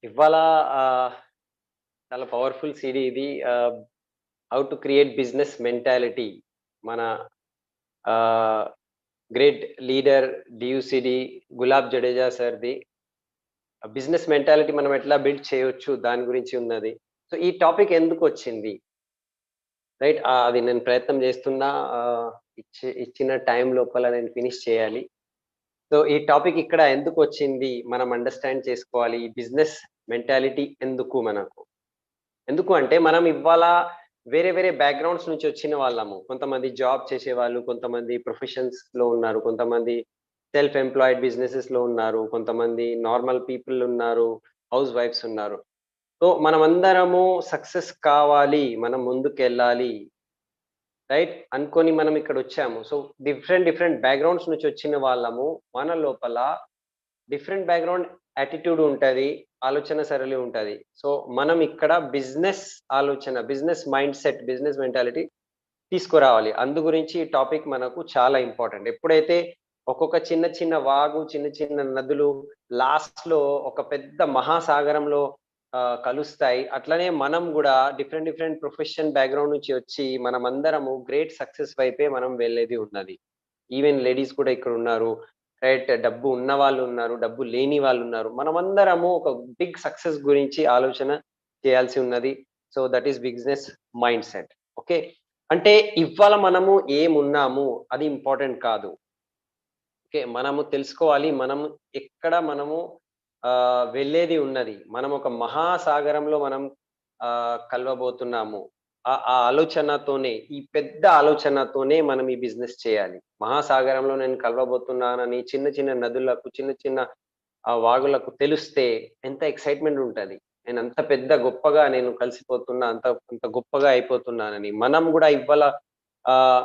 ఇవాళ చాలా powerful CD ఇది. 'How to create business mentality' మన ఆహ్, గ్రేట్ లీడర్ డీయూసీడీ గులాబ్ జడేజా సార్‌ది. బిజినెస్ మెంటాలిటీ మనం ఎట్లా బిల్డ్ చేయొచ్చు దాని గురించి ఉన్నది. సో, ఈ టాపిక్ ఎందుకొచ్చింది? రైట్. అది నేను ప్రయత్నం చేస్తున్నా. ఆహ్, ఇచ్చిన టైం లోపల నేను ఫినిష్ చేయాలి. సో, ఈ టాపిక్ ఇక్కడ ఎందుకొచ్చింది? మనం అండర్‌స్టాండ్ చేసుకోవాలి. ఈ బిజినెస్ మెంటాలిటీ ఎందుకు మనకు? ఎందుకు అంటే మనం ఇవాళ వేరే వేరే బ్యాక్‌గ్రౌండ్స్ నుంచి వచ్చిన వాళ్ళము. కొంతమంది జాబ్ చేసేవాళ్ళు, కొంతమంది ప్రొఫెషన్స్‌లో ఉన్నారు, కొంతమంది సెల్ఫ్ ఎంప్లాయిడ్ బిజినెసెస్‌లో ఉన్నారు, కొంతమంది నార్మల్ పీపుల్ ఉన్నారు, హౌస్ వైఫ్స్ ఉన్నారు. సో, మనమందరము సక్సెస్ కావాలి, మనం ముందుకెళ్ళాలి, రైట్ అనుకోని మనం ఇక్కడొచ్చాము. సో, డిఫరెంట్ డిఫరెంట్ బ్యాక్‌గ్రౌండ్స్ నుంచి వచ్చిన వాళ్ళము. మన లోపల డిఫరెంట్ బ్యాక్‌గ్రౌండ్ యాటిట్యూడ్ ఉంటది. ఆలోచన సరళి ఉంటది. సో, మనం ఇక్కడ బిజినెస్ ఆలోచన, బిజినెస్ మైండ్‌సెట్, బిజినెస్ మెంటాలిటీ తీసుకురావాలి. అందు గురించి ఈ టాపిక్ మనకు చాలా ఇంపార్టెంట్. ఎప్పుడైతే ఒక్కొక్క చిన్న చిన్న వాగు, చిన్న చిన్న నదులు లాస్ట్‌లో ఒక పెద్ద మహాసాగరంలో కలుస్తాయి. అట్లనే మనం గూడా డిఫరెంట్ డిఫరెంట్ ప్రొఫెషన్ బ్యాక్‌గ్రౌండ్ నుంచి వచ్చి మనమందరము గ్రేట్ సక్సెస్ వైపే మనం వెళ్ళేది ఉన్నది. ఈవెన్ లేడీస్ కూడా ఇక్కడున్నారు. రైట్. డబ్బు ఉన్న వాళ్ళున్నారు. డబ్బు లేని వాళ్ళున్నారు. మనమందరము ఒక బిగ్ సక్సెస్ గురించి ఆలోచన చేయాల్సి ఉన్నది. So, that is business mindset. Okay. అంటే ఇవాళ మనము ఏమున్నాము అది ఇంపార్టెంట్ కాదు. ఓకే. మనము తెలుసుకోవాలి. మనము వెళ్ళేది ఉన్నది. మనం ఒక మహాసాగరంలో మనం కలవబోతున్నాము. ఆ ఆలోచనతోనే, ఈ పెద్ద ఆలోచనతోనే మనం ఈ బిజినెస్ చేయాలి. మహాసాగరంలో నేను కలవబోతున్నానని చిన్న చిన్న నదులకు, చిన్న చిన్న వాగులకు తెలిస్తే ఎంత ఎక్సైట్‌మెంట్ ఉంటది. నేనంత పెద్ద గొప్పగా నేను కలిసిపోతున్నా, అంత అంత గొప్పగా అయిపోతున్నానని. మనం గూడా ఇవ్వాళ ఆహ్,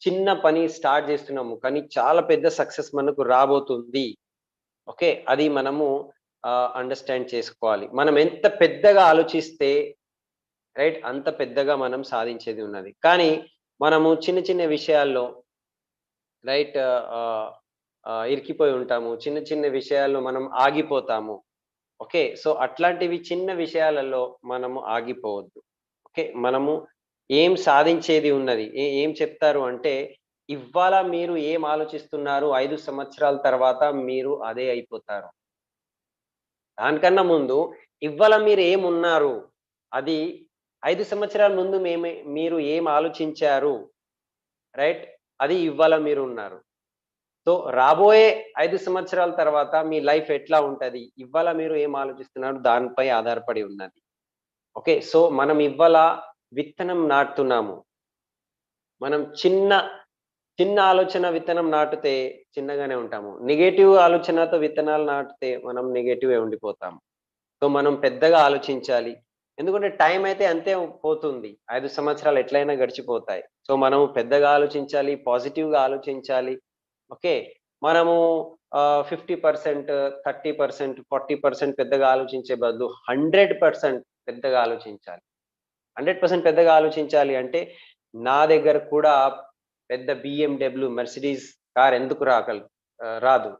చిన్న పని స్టార్ట్ జేస్తున్నాము. కానీ చాలా పెద్ద సక్సెస్ మనకు రాబోతుంది. ఓకే. అది మనము అండర్‌స్టాండ్ చేసుకోవాలి. మనం ఎంత పెద్దగా ఆలోచిస్తే రైట్. అంత పెద్దగా మనం సాధించేది ఉన్నది. కానీ మనము చిన్న చిన్న విషయాల్లో రైట్ ఇరికిపోయి ఉంటాము. చిన్న చిన్న విషయాల్లో మనం ఆగిపోతాము. ఓకే. సో, అట్లాంటివి చిన్న విషయాలలో మనము ఆగిపోవద్దు. ఓకే. మనము ఏం సాధించేది ఉన్నది. ఏం చెప్తారు అంటే, ఇవ్వాల మీరు ఏం ఆలోచిస్తున్నారు, 5 సంవత్సరాల తర్వాత మీరు అదే అయిపోతారు. దానికన్నా ముందు ఇవ్వాల మీరు ఏమున్నారు, అది 5 సంవత్సరాల ముందు మీరు ఏం ఆలోచించారు, రైట్? అది ఇవ్వాల మీరున్నారు. సో, రాబోయే 5 సంవత్సరాల తర్వాత మీ లైఫ్ ఎట్లా ఉంటది? ఇవ్వాల మీరు ఏం ఆలోచిస్తున్నారు దానిపై ఆధారపడి ఉన్నది. ఓకే. సో, మనం ఇవ్వాల విత్తనం నాటుతున్నాము. మనం చిన్న ఆలోచన విత్తనం నాటితే చిన్నగానే ఉంటాము. నెగెటివ్ ఆలోచనతో విత్తనాలు నాటితే మనం నెగెటివే ఉండిపోతాము. సో, మనం పెద్దగా ఆలోచించాలి. ఎందుకంటే టైం అయితే అంతే పోతుంది. 5 సంవత్సరాలు ఎట్లైనా గడిచిపోతాయి. సో, మనం పెద్దగా ఆలోచించాలి, పాజిటివ్‌గా ఆలోచించాలి. ఓకే. మనము 50%, 30%, 40% పెద్దగా ఆలోచించే బదులు 100% పెద్దగా ఆలోచించాలి. 100% పెద్దగా ఆలోచించాలి అంటే, నా దగ్గర కూడా పెద్ద BMW, మెర్సిడీస్ కార్ ఎందుకు రాదు.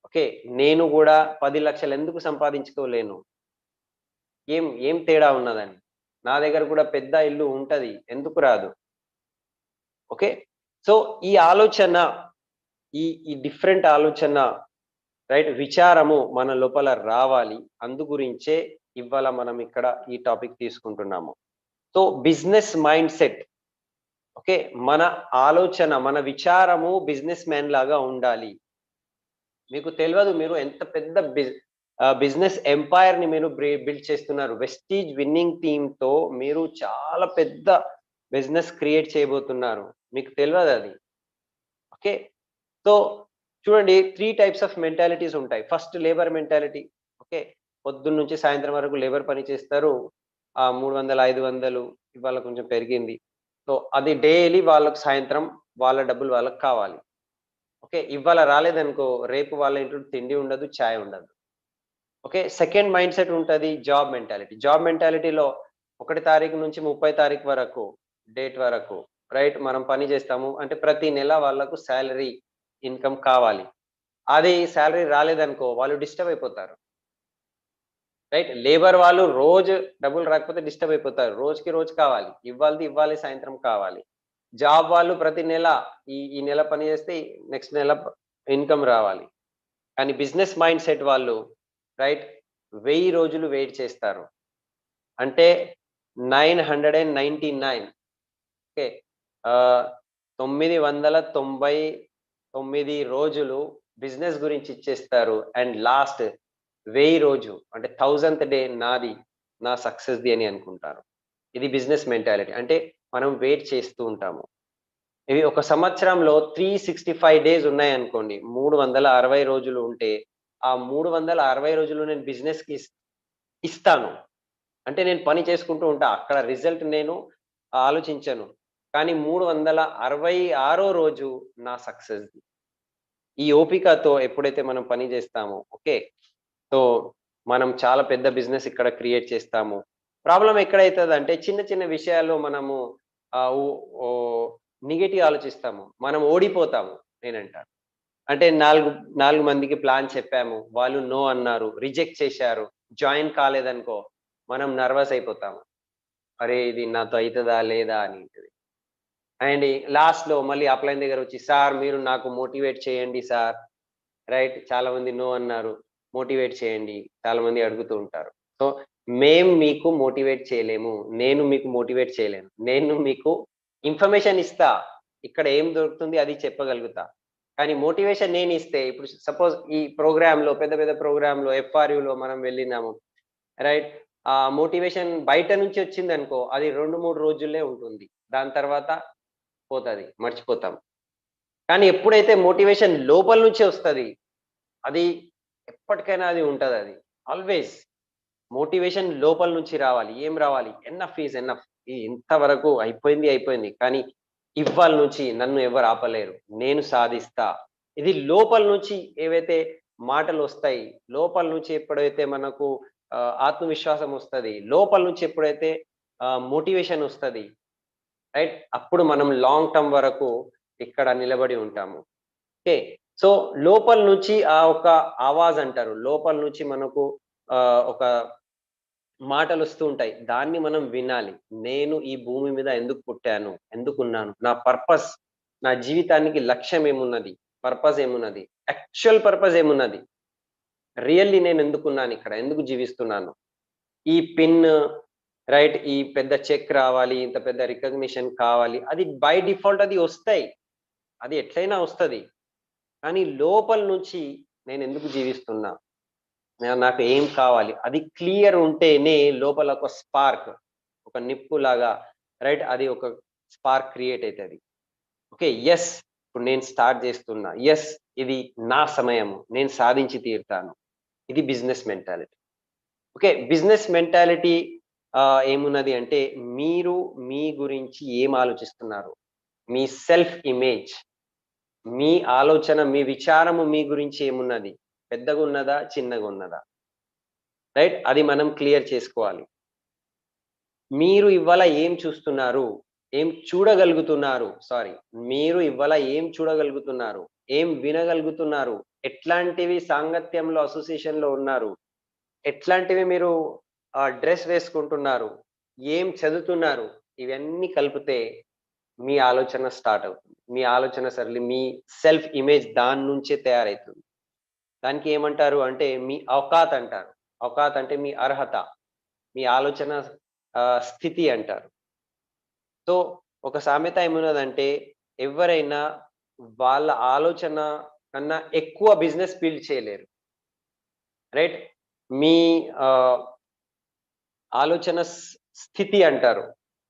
ఓకే. నేను గూడా 10,00,000 ఎందుకు సంపాదించుకోలేను? ఏం ఏం తేడా ఉన్నదని? నా దగ్గర కూడా పెద్ద ఇల్లు ఉంటది. ఎందుకు రాదు? ఓకే. సో, ఈ ఆలోచన, ఈ డిఫరెంట్ ఆలోచన రైట్ విచారము మన లోపల రావాలి. అందు గురించే ఇవాళ మనం ఇక్కడ ఈ టాపిక్ తీసుకుంటున్నాము. So, business mindset. ఓకే. మన ఆలోచన, మన విచారము బిజినెస్ మ్యాన్ లాగా ఉండాలి. మీకు తెలవదు మీరు ఎంత పెద్ద బిజినెస్ ఎంపైర్‌ని మీరు బిల్డ్ చేస్తున్నారు. వెస్టీజ్ విన్నింగ్ టీమ్‌తో మీరు చాలా పెద్ద బిజినెస్ క్రియేట్ చేయబోతున్నారు. మీకు తెలవదది. ఓకే. సో, చూడండి 3 టైప్స్ ఆఫ్ మెంటాలిటీస్ ఉంటాయి. First labour mentality. ఓకే. పొద్దున్న నుంచి సాయంత్రం వరకు లేబర్ పని చేస్తారు. 300, 500 ఇవాళ కొంచెం పెరిగింది. సో, అది డైలీ వాళ్ళకి సాయంత్రం వాళ్ళ డబ్బులు వాళ్ళకి కావాలి. ఓకే. ఇవాళ రాలేదనుకో రేపు వాళ్ళ ఇంట్లో తిండి ఉండదు, చాయ్ ఉండదు. ఓకే. సెకండ్ మైండ్‌సెట్ ఉంటది జాబ్ మెంటాలిటీ. జాబ్ మెంటాలిటీలో 1 తారీఖు నుంచి 30 తారీఖు వరకు, డేట్ వరకు రైట్ మనం పని చేస్తాము. అంటే ప్రతి నెల వాళ్ళకు సాలరీ, ఇన్‌కమ్ కావాలి. అది సాలరీ రాలేదనుకో వాళ్ళు డిస్టర్బ్ అయిపోతారు. రైట్. లేబర్ వాళ్ళు రోజు డబ్బులు రాకపోతే డిస్టర్బ్ అయిపోతారు. రోజుకి రోజు కావాలి. ఇవ్వాళది ఇవ్వాలి, సాయంత్రం కావాలి. జాబ్ వాళ్ళు ప్రతి నెల ఈ నెల పని చేస్తే నెక్స్ట్ నెల ఇన్‌కమ్ రావాలి. కానీ బిజినెస్ మైండ్ సెట్ వాళ్ళు రైట్ 1000 రోజులు వెయిట్ చేస్తారు. అంటే 999 ఓకే. ఆహ్, 999 రోజులు బిజినెస్ గురించి ఇచ్చేస్తారు. అండ్ లాస్ట్ 1000 రోజు అంటే 1000థ్ డే నాది, నా సక్సెస్‌ది అని అనుకుంటారు. ఇది బిజినెస్ మెంటాలిటీ. అంటే మనం వెయిట్ చేస్తూ ఉంటాము. ఇవి ఒక సంవత్సరంలో 365 డేస్ ఉన్నాయనుకోండి. 360 రోజులు ఉంటే, ఆ 360 రోజులు నేను బిజినెస్‌కి ఇస్తాను. అంటే నేను పని చేసుకుంటూ ఉంటా. అక్కడ రిజల్ట్ నేను ఆలోచించను. కానీ 366 రోజు నా సక్సెస్‌ది. ఈ ఓపికతో ఎప్పుడైతే మనం పని జేస్తామో ఓకే. సో, మనం చాలా పెద్ద బిజినెస్ ఇక్కడ క్రియేట్ చేస్తాము. ప్రాబ్లమ్ ఎక్కడైతదంటే చిన్న చిన్న విషయాల్లో మనము ఆహ్, ఓ ఓహ్, నెగెటివ్ ఆలోచిస్తాము. మనం ఓడిపోతాము నేనంటాను. అంటే 4 మందికి ప్లాన్ చెప్పాము. వాళ్ళు నో అన్నారు. రిజెక్ట్ చేశారు. జాయిన్ కాలేదనుకో, మనం నర్వస్ అయిపోతాము. అరే! ఇది నాతో అయితదా? లేదా? అని. అండ్ లాస్ట్‌లో మళ్ళీ అప్‌లైన్ దగ్గరొచ్చి, "సార్ మీరు నాకు మోటివేట్ చేయండి సార్." రైట్. చాలామంది నో అన్నారు. మోటివేట్ చేయండి. చాలామంది అడుగుతూ ఉంటారు. సో, మేము మీకు మోటివేట్ చేయలేము. నేను మీకు మోటివేట్ చేయలేను. నేను మీకు ఇన్ఫర్మేషన్ ఇస్తా. ఇక్కడ ఏం దొరుకుతుంది అది చెప్పగలుగుతా. కానీ మోటివేషన్ నేనిస్తే ఇప్పుడు సపోజ్ ఈ ప్రోగ్రామ్‌లో పెద్ద పెద్ద ప్రోగ్రామ్‌లో ఎఫ్ఆర్‌యులో మనం వెళ్ళినాము. రైట్. ఆ మోటివేషన్ బయట నుంచి వచ్చిందనుకో అది 2, 3 రోజుల్లే ఉంటుంది. దాని తర్వాత పోతది. మర్చిపోతాం. కానీ ఎప్పుడైతే మోటివేషన్ లోపల నుంచే వస్తది అది ఎప్పటికైనా అది ఉంటదది. ఆల్‌వేస్ మోటివేషన్ లోపల నుంచి రావాలి. ఏం రావాలి? Enough is enough. ఇంతవరకు అయిపోయింది, అయిపోయింది. కానీ ఇవ్వాళ నుంచి నన్ను ఎవరు ఆపలేరు. నేను సాధిస్తా. ఇది లోపల నుంచి ఏవైతే మాటలొస్తాయి, లోపల నుంచి ఎప్పుడైతే మనకు ఆత్మవిశ్వాసం వస్తది, లోపల నుంచి ఎప్పుడైతే మోటివేషన్ వస్తది, రైట్? అప్పుడు మనం లాంగ్ టర్మ్ వరకు ఇక్కడ నిలబడి ఉంటాము. ఓకే. సో, లోపల నుంచి ఆ ఒక ఆవాజ్ అంటారు. లోపల నుంచి మనకు ఒక మాటలొస్తూ ఉంటాయి. దాన్ని మనం వినాలి. నేను ఈ భూమి మీద ఎందుకు పుట్టాను? ఎందుకున్నాను? నా పర్పస్ నా జీవితానికి లక్ష్యం ఏమున్నది? పర్పస్ ఏమున్నది? యాక్చువల్ పర్పస్ ఏమున్నది? రియల్లీ నేనెందుకున్నానిక్కడ? ఎందుకు జీవిస్తున్నాను? ఈ పిన్ రైట్. ఈ పెద్ద చెక్ రావాలి. ఇంత పెద్ద రికగ్నిషన్ కావాలి. అది బై డిఫాల్ట్ అది ఒస్తాయి. అది ఎట్లైనా ఒస్తది. కానీ లోపల నుంచి నేనెందుకు జీవిస్తున్నా? నాకు ఏం కావాలి? అది క్లియర్ ఉంటేనే లోపల ఒక స్పార్క్, ఒక నిప్పులాగా రైట్ అది ఒక స్పార్క్ క్రియేట్ అయితది. ఓకే. యెస్. ఇప్పుడు నేను స్టార్ట్ చేస్తున్నా. యెస్. ఇది నా సమయము. నేను సాధించి తీరుతాను. ఇది business mentality. Okay. Business mentality ఏమున్నది అంటే మీరు మీ గురించి ఏం ఆలోచిస్తున్నారు? మీ సెల్ఫ్ ఇమేజ్, మీ ఆలోచన, మీ విచారము మీ గురించి ఏమున్నది? పెద్దగున్నదా? చిన్నగున్నదా? రైట్. అది మనం క్లియర్ చేసుకోవాలి. మీరు ఇవాళ ఏం చూస్తున్నారు? ఏం చూడగలుగుతున్నారు? సారీ. మీరు ఇవాళ ఏం చూడగలుగుతున్నారు? ఏం వినగలుగుతున్నారు? ఎట్లాంటివి సాంగత్యంలో, అసోసియేషన్‌లో ఉన్నారు? ఎట్లాంటివి మీరు డ్రెస్ వేసుకుంటున్నారు? ఏం చదువుతున్నారు? ఇవన్నీ కలిపితే మీ ఆలోచన స్టార్ట్ అవుతుంది. మీ ఆలోచన సరళి, మీ సెల్ఫ్ ఇమేజ్ దాని నుంచే తయారైతుంది. దానికి ఏమంటారు అంటే మీ ఔకాత్ అంటారు. ఔకాత్ అంటే మీ అర్హత. మీ ఆలోచన స్థితి అంటారు. సో, ఒక సామెత ఏమున్నదంటే, ఎవ్వరైనా వాళ్ళ ఆలోచన కన్నా ఎక్కువ బిజినెస్ బిల్డ్ చేయలేరు. రైట్? మీ ఆహ్, ఆలోచన స్థితి అంటారు.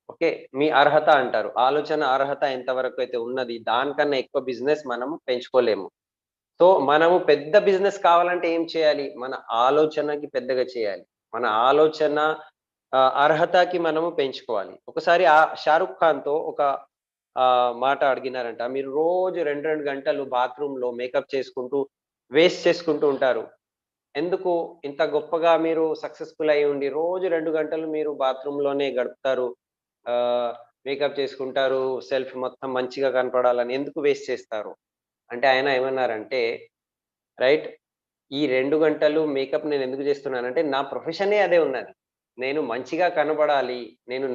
ఓకే. మీ అర్హత అంటారు. ఆలోచన అర్హత ఎంత వరకైతే ఉన్నది, దానికన్నా ఎక్కువ బిజినెస్ మనం పెంచుకోలేము. సో, మనము పెద్ద బిజినెస్ కావాలంటే ఏం చేయాలి? మన ఆలోచనకి పెద్దగా చేయాలి. మన ఆలోచన అర్హతకి మనము పెంచుకోవాలి. ఒకసారి 'షారుఖ్ ఖాన్‌తో' ఒక మాట అడిగినారంట. మీరు రోజు 2, 2 గంటలు బాత్రూమ్‌లో మేకప్ చేసుకుంటూ, వేస్ట్ చేసుకుంటూ ఉంటారు. ఎందుకు ఇంత గొప్పగా మీరు సక్సెస్‌ఫుల్ అయ్యి ఉండి, రోజు 2 గంటలు మీరు బాత్రూమ్‌లోనే గడుపుతారు. ఆహ్, మేకప్ చేసుకుంటారు. సెల్ఫ్ మొత్తం మంచిగా కనపడాలని ఎందుకు వేస్ట్ చేస్తారు? అంటే ఆయన ఏమన్నారంటే రైట్. ఈ 2 గంటలు మేకప్ నేను ఎందుకు చేస్తున్నానంటే నా ప్రొఫెషనే అదే ఉన్నది. నేను మంచిగా కనబడాలి. నేను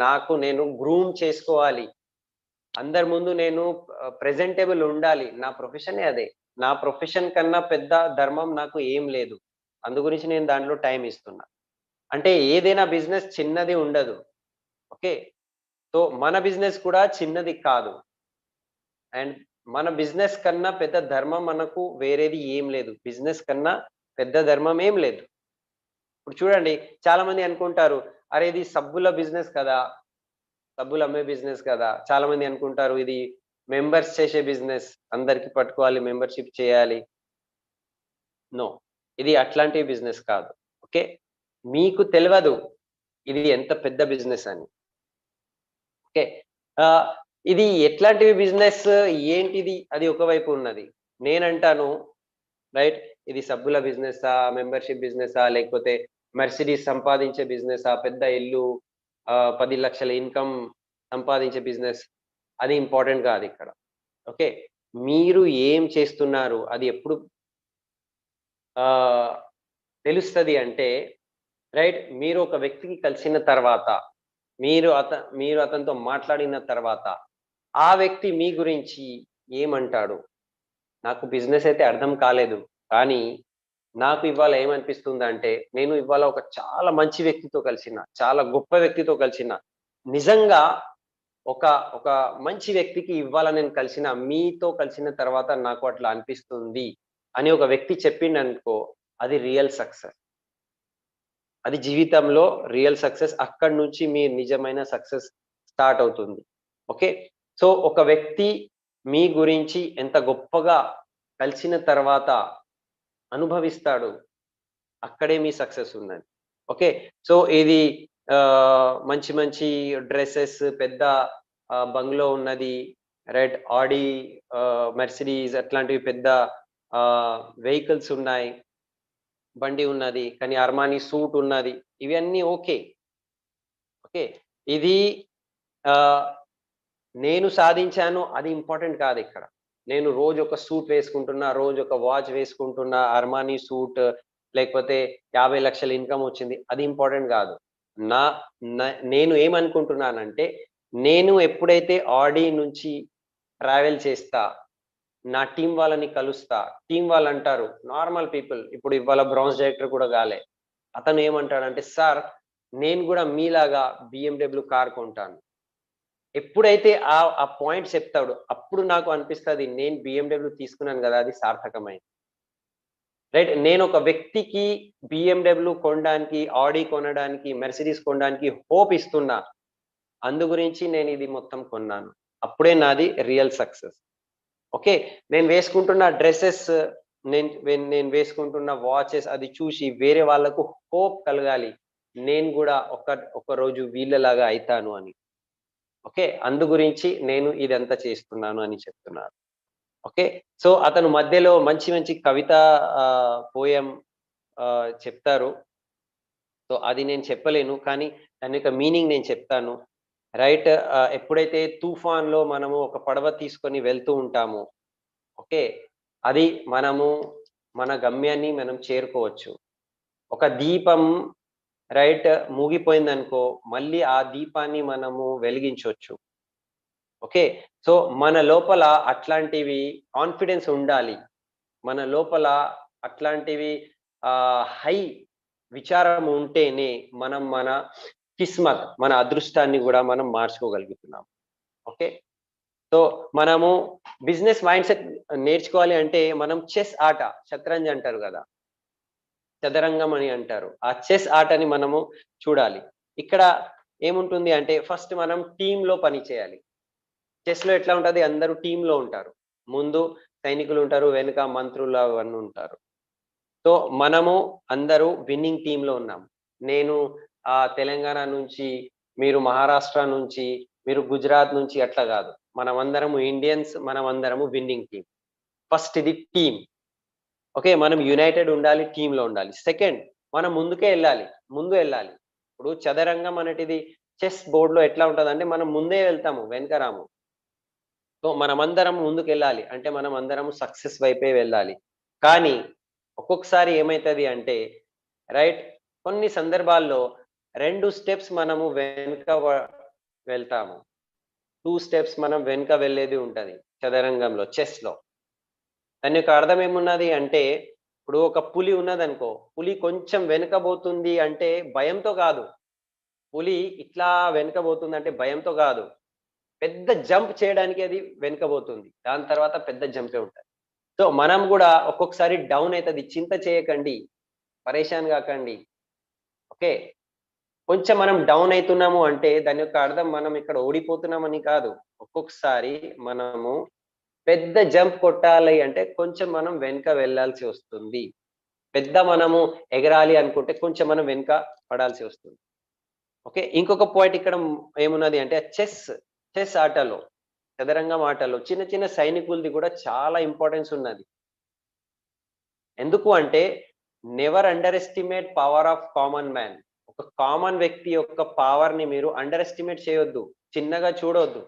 గ్రూమ్ చేసుకోవాలి. అందరి ముందు నేను ప్రెజెంటబుల్ ఉండాలి. నా ప్రొఫెషనే అదే. నా ప్రొఫెషన్ కన్నా పెద్ద ధర్మం నాకు ఏం లేదు. అందు గురించి నేను దాంట్లో టైమ్ ఇస్తున్నా. అంటే ఏదైనా బిజినెస్ చిన్నది ఉండదు. ఓకే. సో, మన బిజినెస్ కూడా చిన్నది కాదు. అండ్ మన బిజినెస్ కన్నా పెద్ద ధర్మం మనకు వేరేది ఏం లేదు. బిజినెస్ కన్నా పెద్ద ధర్మం ఏం లేదు. ఇప్పుడు చూడండి, చాలా మంది అనుకుంటారు, అరే! ఇది సబ్బుల బిజినెస్ కదా! సబ్బులు అమ్మే బిజినెస్ కదా! చాలా మంది అనుకుంటారు, ఇది మెంబర్స్ చేసే బిజినెస్. అందరికి పట్టుకోవాలి, మెంబర్‌షిప్ చేయాలి. నో. ఇది అట్లాంటి బిజినెస్ కాదు. ఓకే. మీకు తెలవదు ఇది ఎంత పెద్ద బిజినెస్ అని. ఓకే. ఆహ్, ఇది ఎట్లాంటివి బిజినెస్, ఏంటిది అది ఒకవైపు ఉన్నది. నేనంటాను, రైట్, ఇది సబ్బుల బిజినెసా? మెంబర్‌షిప్ బిజినెసా? లేకపోతే మెర్సిడీస్ సంపాదించే బిజినెసా? పెద్ద ఇల్లు, 10,00,000 ఇన్‌కమ్ సంపాదించే బిజినెస్, అది ఇంపార్టెంట్ కాదిక్కడ. ఓకే. మీరు ఏం చేస్తున్నారు? అది ఎప్పుడు ఆహ్, తెలుస్తది అంటే, రైట్, మీరు ఒక వ్యక్తికి కలిసిన తర్వాత, మీరు మీరు అతనితో మాట్లాడిన తర్వాత, ఆ వ్యక్తి మీ గురించి ఏమంటాడు? నాకు బిజినెస్ అయితే అర్థం కాలేదు. కానీ, నాకు ఇవాళ ఏమనిపిస్తుందంటే, నేను ఇవాళ ఒక చాలా మంచి వ్యక్తితో కలిసిన, చాలా గొప్ప వ్యక్తితో కలిసిన. నిజంగా ఒక ఒక మంచి వ్యక్తికి ఇవాళ నేను కలిసిన, మీతో కలిసిన తర్వాత నాకు అట్లా అనిపిస్తుంది అని ఒక వ్యక్తి చెప్పిండనుకో, అది రియల్ సక్సెస్. అది జీవితంలో రియల్ సక్సెస్. అక్కడి నుంచి మీ నిజమైన సక్సెస్ స్టార్ట్ అవుతుంది. ఓకే. సో, ఒక వ్యక్తి మీ గురించి ఎంత గొప్పగా కలిసిన తర్వాత అనుభవిస్తాడు, అక్కడే మీ సక్సెస్ ఉన్నది. ఓకే. సో, ఇది మంచి మంచి డ్రెసెస్, పెద్ద బంగ్లో ఉన్నది, రైట్, ఆడి, మెర్సిడీస్ అట్లాంటివి పెద్ద వెహికల్స్ ఉన్నాయి. బండి ఉన్నది. కానీ అర్మానీ సూట్ ఉన్నది. ఇవన్నీ ఓకే. ఓకే. ఇది ఆహ్, నేను సాధించాను అది ఇంపార్టెంట్ కాదిక్కడ. నేను రోజు ఒక సూట్ వేసుకుంటున్నా, రోజు ఒక వాచ్ వేసుకుంటున్నా, అర్మానీ సూట్, లేకపోతే 50,00,000 ఇన్‌కమ్ వచ్చింది. అది ఇంపార్టెంట్ గాదు. నా న నేను ఏమనుకుంటున్నానంటే, నేను ఎప్పుడైతే ఆడి నుంచి ట్రావెల్ చేస్తా, నా టీమ్ వాళ్ళని కలుస్తా. టీమ్ వాళ్ళంటారు, నార్మల్ పీపుల్, ఇప్పుడు ఇవాళ బ్రాంజ్ డైరెక్టర్ కూడా గాలే. అతను ఏమంటాడంటే, "సార్, నేను గూడా మీలాగా బీఎండబ్ల్యూ కార్ కొంటాను." ఎప్పుడైతే ఆ పాయింట్ చెప్తాడో, అప్పుడు నాకు అనిపిస్తది, నేను బీఎండబ్ల్యూ తీసుకున్నాను గదా! అది సార్థకమైంది. రైట్. నేనొక వ్యక్తికి బీఎండబ్ల్యూ కొనడానికి, ఆడి కొనడానికి, మెర్సిడీస్ కొనడానికి హోప్ ఇస్తున్నా. అందు గురించి నేనిది మొత్తం కొన్నాను. అప్పుడే నాది రియల్ సక్సెస్. ఓకే. నేను వేసుకుంటున్న డ్రెసెస్, నేను వేసుకుంటున్న వాచెస్ అది చూసి వేరే వాళ్ళకు హోప్ కలగాలి. నేను గూడా ఒక రోజు వీళ్ళలాగా అయితాను అని. ఓకే. అందు గురించి నేను ఇదంతా చేస్తున్నాను అని చెప్తున్నాను. ఓకే. సో, అతను మధ్యలో మంచి మంచి కవిత పోయెమ్ చెప్తారు. సో, అది నేను చెప్పలేను. కానీ దాని యొక్క మీనింగ్ నేను చెప్తాను. రైట్. ఎప్పుడైతే తుఫాన్‌లో మనము ఒక పడవ తీసుకొని వెళ్తూ ఉంటామో, ఓకే, అది మనము మన గమ్యాన్ని మనం చేరుకోవచ్చు. ఒక దీపం, రైట్, మూగిపోయిందనుకో, మళ్ళీ ఆ దీపాన్ని మనము వెలిగించొచ్చు. ఓకే. సో, మన లోపల అట్లాంటివి కాన్ఫిడెన్స్ ఉండాలి. మన లోపల అట్లాంటివి హై విచారం ఉంటేనే మనం మన కిస్మత్, మన అదృష్టాన్ని గూడా మనం మార్చుకోగలుగుతున్నాం. ఓకే. సో, మనము బిజినెస్ మైండ్‌సెట్ నేర్చుకోవాలి అంటే, మనం చెస్ ఆట, షత్రంజ్ అంటారు గదా! చదరంగం అని అంటారు. ఆ చెస్ ఆటని మనము చూడాలి. ఇక్కడ ఏముంటుంది అంటే, ఫస్ట్ మనం టీమ్‌లో పని చేయాలి. చెస్‌లో ఎట్లా ఉంటది? అందరూ టీమ్‌లో ఉంటారు. ముందు సైనికులుంటారు, వెనక మంత్రులు అవన్నీ ఉంటారు. సో, మనము అందరూ విన్నింగ్ టీమ్‌లో ఉన్నాం. నేను తెలంగాణ నుంచి, మీరు మహారాష్ట్ర నుంచి, మీరు గుజరాత్ నుంచి అట్లా గాదు. మనమందరము ఇండియన్స్, మనమందరము విన్నింగ్ టీమ్. ఫస్ట్ ఇది టీమ్. ఓకే. మనం యునైటెడ్ ఉండాలి, టీమ్‌లో ఉండాలి. సెకండ్, మనం ముందుకే ఎళ్ళాలి. ముందు ఎళ్ళాలి. ఇప్పుడు చదరంగం అనేటిది చెస్ బోర్డ్‌లో ఎట్లా ఉంటదంటే, మనం ముందే వెళ్తాము, వెనక రాము. సో, మనమందరం ముందుకెళ్ళాలి. అంటే మనమందరం సక్సెస్ వైపే వెళ్ళాలి. కానీ ఒక్కొక్కసారి ఏమైతది అంటే రైట్, కొన్ని సందర్భాల్లో 2 స్టెప్స్ మనము వెనుక వెళ్తాము. 2 స్టెప్స్ మనం వెనుక వెళ్ళేది ఉంటది చదరంగంలో, చెస్‌లో. దాని యొక్క అర్థం ఏమున్నది అంటే, ఇప్పుడు ఒక పులి ఉన్నదనుకో, పులి కొంచెం వెనకబోతుంది అంటే భయంతో కాదు. పులి ఇట్లా వెనకబోతుందంటే భయంతో కాదు. పెద్ద జంప్ చేయడానికి అది వెనకబోతుంది. దాని తర్వాత పెద్ద జంపే ఉంటది. సో, మనం గూడా ఒక్కొక్కసారి డౌన్ అయితది. చింత చేయకండి. పరేషాన్ గాకండి. ఓకే. కొంచెం మనం డౌన్ అయితున్నాము అంటే దాని యొక్క అర్థం మనం ఇక్కడ ఓడిపోతున్నామని కాదు. ఒక్కొక్కసారి మనము పెద్ద జంప్ కొట్టాలి అంటే కొంచెం మనం వెనక వెళ్ళాల్సి వస్తుంది. పెద్ద మనము ఎగరాలి అనుకుంటే కొంచెం మనం వెనక పడాల్సి వస్తుంది. ఓకే. ఇంకొక పాయింట్ ఇక్కడ ఏమున్నది అంటే చెస్ ఆటలో, చదరంగం ఆటలో చిన్న చిన్న సైనికులది కూడా చాలా ఇంపార్టెన్స్ ఉన్నది. ఎందుకు అంటే never under estimate power of common man. ఒక కామన్ వ్యక్తి యొక్క పవర్‌ని మీరు అండర్ ఎస్టిమేట్ చేయొద్దు. చిన్నగా చూడొద్దు.